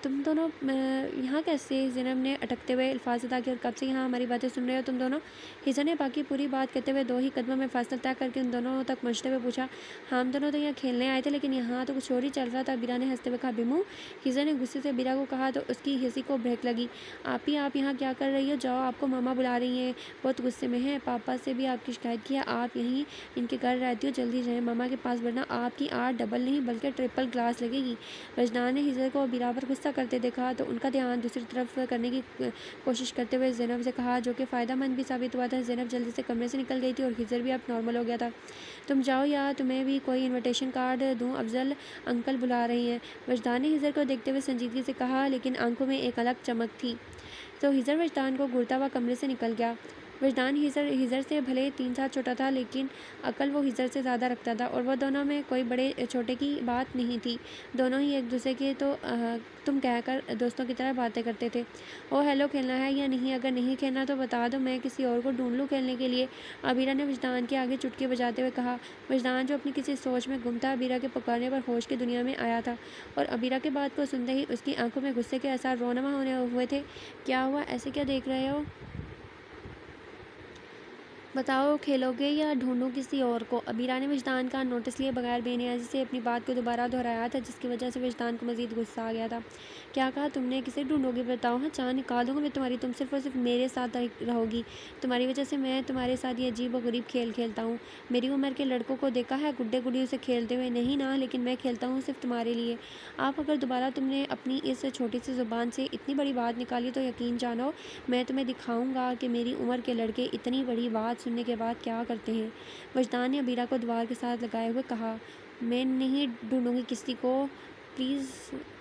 Speaker 1: तुम दोनों यहाँ कैसे? ज़ैनब ने अटकते हुए अल्फाज अदा किए। और कब से यहाँ हमारी बातें सुन रहे हो तुम दोनों? हिजर ने बाकी पूरी बात कहते हुए 2 ही कदमों में फासला तय करके उन दोनों तक पहुँचते हुए पूछा। हम दोनों तो यहाँ खेलने आए थे, लेकिन यहाँ तो कुछ और ही चल रहा था। अबीरा ने हंसते हुए कहा। बिमू, हिजर ने गुस्से से अबीरा को कहा तो उसकी हंसी को ब्रेक लगी। आप यहाँ क्या कर रही हो? जाओ, आपको मामा बुला रही हैं, बहुत गुस्से में हैं। पापा से भी आपकी शिकायत की है, आप यहीं इनके घर रहती हो, जल्दी जाएँ मामा के पास, वरना आपकी 8 डबल नहीं बल्कि ट्रिपल ग्लास लगेगी। वजदान ने हिजर को अबीरा पर गुस्सा करते देखा तो उनका ध्यान दूसरी तरफ करने की कोशिश करते हुए ज़ैनब से कहा, जो कि फ़ायदेमंद भी साबित हुआ था। ज़ैनब जल्दी से कमरे से निकल गई थी और हिजर भी अब नॉर्मल हो गया था। तुम जाओ या तुम्हें भी कोई इनविटेशन कार्ड दूँ? अफजल अंकल बुला रही हैं। वजदान ने हिजर को देखते हुए संजीदगी से कहा, लेकिन आंखों में एक अलग चमक थी। तो हिजर वजदान को घूरता हुआ कमरे से निकल गया। वजदान हिजर से भले 3 साल छोटा था, लेकिन अकल वो हिजर से ज़्यादा रखता था और वो दोनों में कोई बड़े छोटे की बात नहीं थी। दोनों ही एक दूसरे के तो तुम कहकर दोस्तों की तरह बातें करते थे। ओ हेलो, खेलना है या नहीं? अगर नहीं खेलना तो बता दो, मैं किसी और को ढूंढ लूँ खेलने के लिए। अबीरा ने वजदान के आगे चुटकी बजाते हुए कहा। वजदान, जो अपनी किसी सोच में गुम था, अबीरा के पुकारने पर होश की दुनिया में आया था और अबीरा के बात को सुनते ही उसकी आंखों में गुस्से के आसार रोनमा होने हुए थे। क्या हुआ? ऐसे क्या देख रहे हो? बताओ, खेलोगे या ढूंढूं किसी और को? अबीरा ने वजदान का नोटिस लिए बगैर बेनियाजी से अपनी बात को दोबारा दोहराया था, जिसकी वजह से वजदान को मजीद गुस्सा आ गया था। क्या कहा तुमने? किसे ढूंढोगे? बताओ, हाँ चाँद निकाल दूंगा मैं तुम्हारी। तुम सिर्फ और सिर्फ मेरे साथ रहोगी। तुम्हारी वजह से मैं तुम्हारे साथ ये अजीब और गरीब खेल खेलता हूँ। मेरी उम्र के लड़कों को देखा है गुड्डे गुड़ियों से खेलते हुए? नहीं ना, लेकिन मैं खेलता हूँ सिर्फ तुम्हारे लिए। आप अगर दोबारा तुमने अपनी इस छोटी सी ज़ुबान से इतनी बड़ी बात निकाली तो यकीन जानो, मैं तुम्हें दिखाऊंगा कि मेरी उम्र के लड़के इतनी बड़ी बात सुनने के बाद क्या करते हैं। वजदान ने अबीरा को दीवार के साथ लगाए हुए कहा। मैं नहीं ढूंढूंगी किसी को, प्लीज़।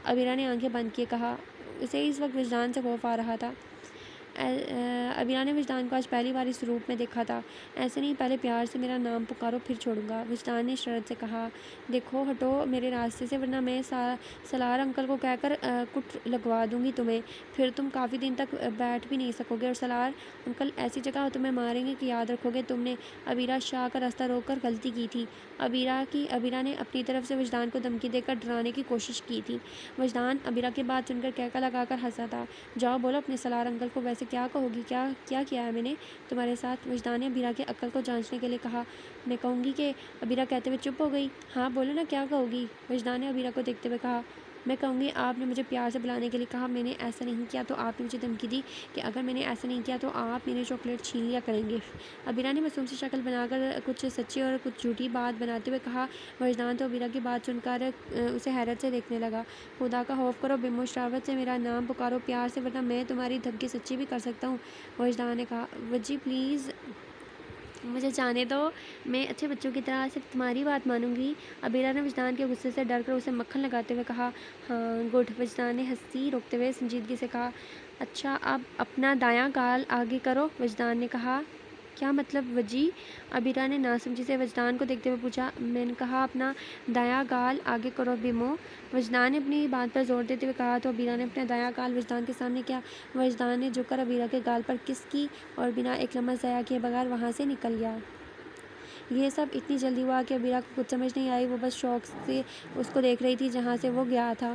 Speaker 1: अबीरा ने आंखें बंद किए कहा। उसे इस वक्त वजदान से खौफ आ रहा था। अबीरा ने वजदान को आज पहली बार इस रूप में देखा था। ऐसे नहीं, पहले प्यार से मेरा नाम पुकारो, फिर छोड़ूंगा। वजदान ने शरत से कहा। देखो, हटो मेरे रास्ते से, वरना मैं सलार अंकल को कहकर कुट लगवा दूंगी तुम्हें। फिर तुम काफ़ी दिन तक बैठ भी नहीं सकोगे और सलार अंकल ऐसी जगह तुम्हें मारेंगे कि याद रखोगे तुमने अबीरा शाह का रास्ता रोककर गलती की थी। अबीरा ने अपनी तरफ से वजदान को धमकी देकर डराने की कोशिश की थी। वजदान अबीरा की बात सुनकर कहका लगाकर हंसा था। जाओ बोलो अपने सलार अंकल को। वैसे क्या कहोगी? क्या क्या किया है मैंने तुम्हारे साथ? वजदान ने अबीरा के अक्ल को जांचने के लिए कहा। मैं कहूँगी कि अबीरा कहते हुए चुप हो गई। हाँ बोलो ना, क्या कहोगी? वजदान ने अबीरा को देखते हुए कहा। मैं कहूँगी आपने मुझे प्यार से बुलाने के लिए कहा, मैंने ऐसा नहीं किया तो आपने मुझे धमकी दी कि अगर मैंने ऐसा नहीं किया तो आप मेरे चॉकलेट छीन लिया करेंगे। अबीरा ने मासूम सी शक्ल बनाकर कुछ सच्ची और कुछ झूठी बात बनाते हुए कहा। वजदान तो अबीरा की बात सुनकर उसे हैरत से देखने लगा। खुदा का खौफ करो, बेमुशरावत से मेरा नाम पुकारो प्यार से, वरना मैं तुम्हारी धमकी सच्ची भी कर सकता हूँ। वजदान ने कहा। वजी प्लीज़ मुझे जाने दो, मैं अच्छे बच्चों की तरह सिर्फ तुम्हारी बात मानूंगी। अबीरा ने वजदान के गुस्से से डरकर उसे मक्खन लगाते हुए कहा। हाँ गुड। वजदान ने हंसी रोकते हुए संजीदगी से कहा। अच्छा, अब अपना दायां गाल आगे करो। वजदान ने कहा। क्या मतलब वजी? अबीरा ने नासमझी से वजदान को देखते हुए पूछा। मैंने कहा अपना दायां गाल आगे करो बिमो। वजदान ने अपनी बात पर जोर देते हुए कहा तो अबीरा ने अपना दायां गाल वजदान के सामने किया। वजदान ने झुककर अबीरा के गाल पर किस की और बिना एक लम्हा ज़ाया किए बगैर वहाँ से निकल गया। ये सब इतनी जल्दी हुआ कि अबीरा को कुछ समझ नहीं आई। वो बस शौक से उसको देख रही थी जहाँ से वो गया था।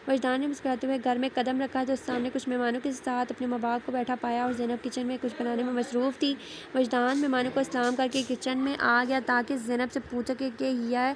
Speaker 1: वजदान ने मुस्कुराते हुए घर में कदम रखा तो सामने कुछ मेहमानों के साथ अपने माँ बाप को बैठा पाया और ज़ैनब किचन में कुछ बनाने में मसरूफ़ थी। वजदान मेहमानों को सलाम करके किचन में आ गया ताकि ज़ैनब से पूछ सके कि यह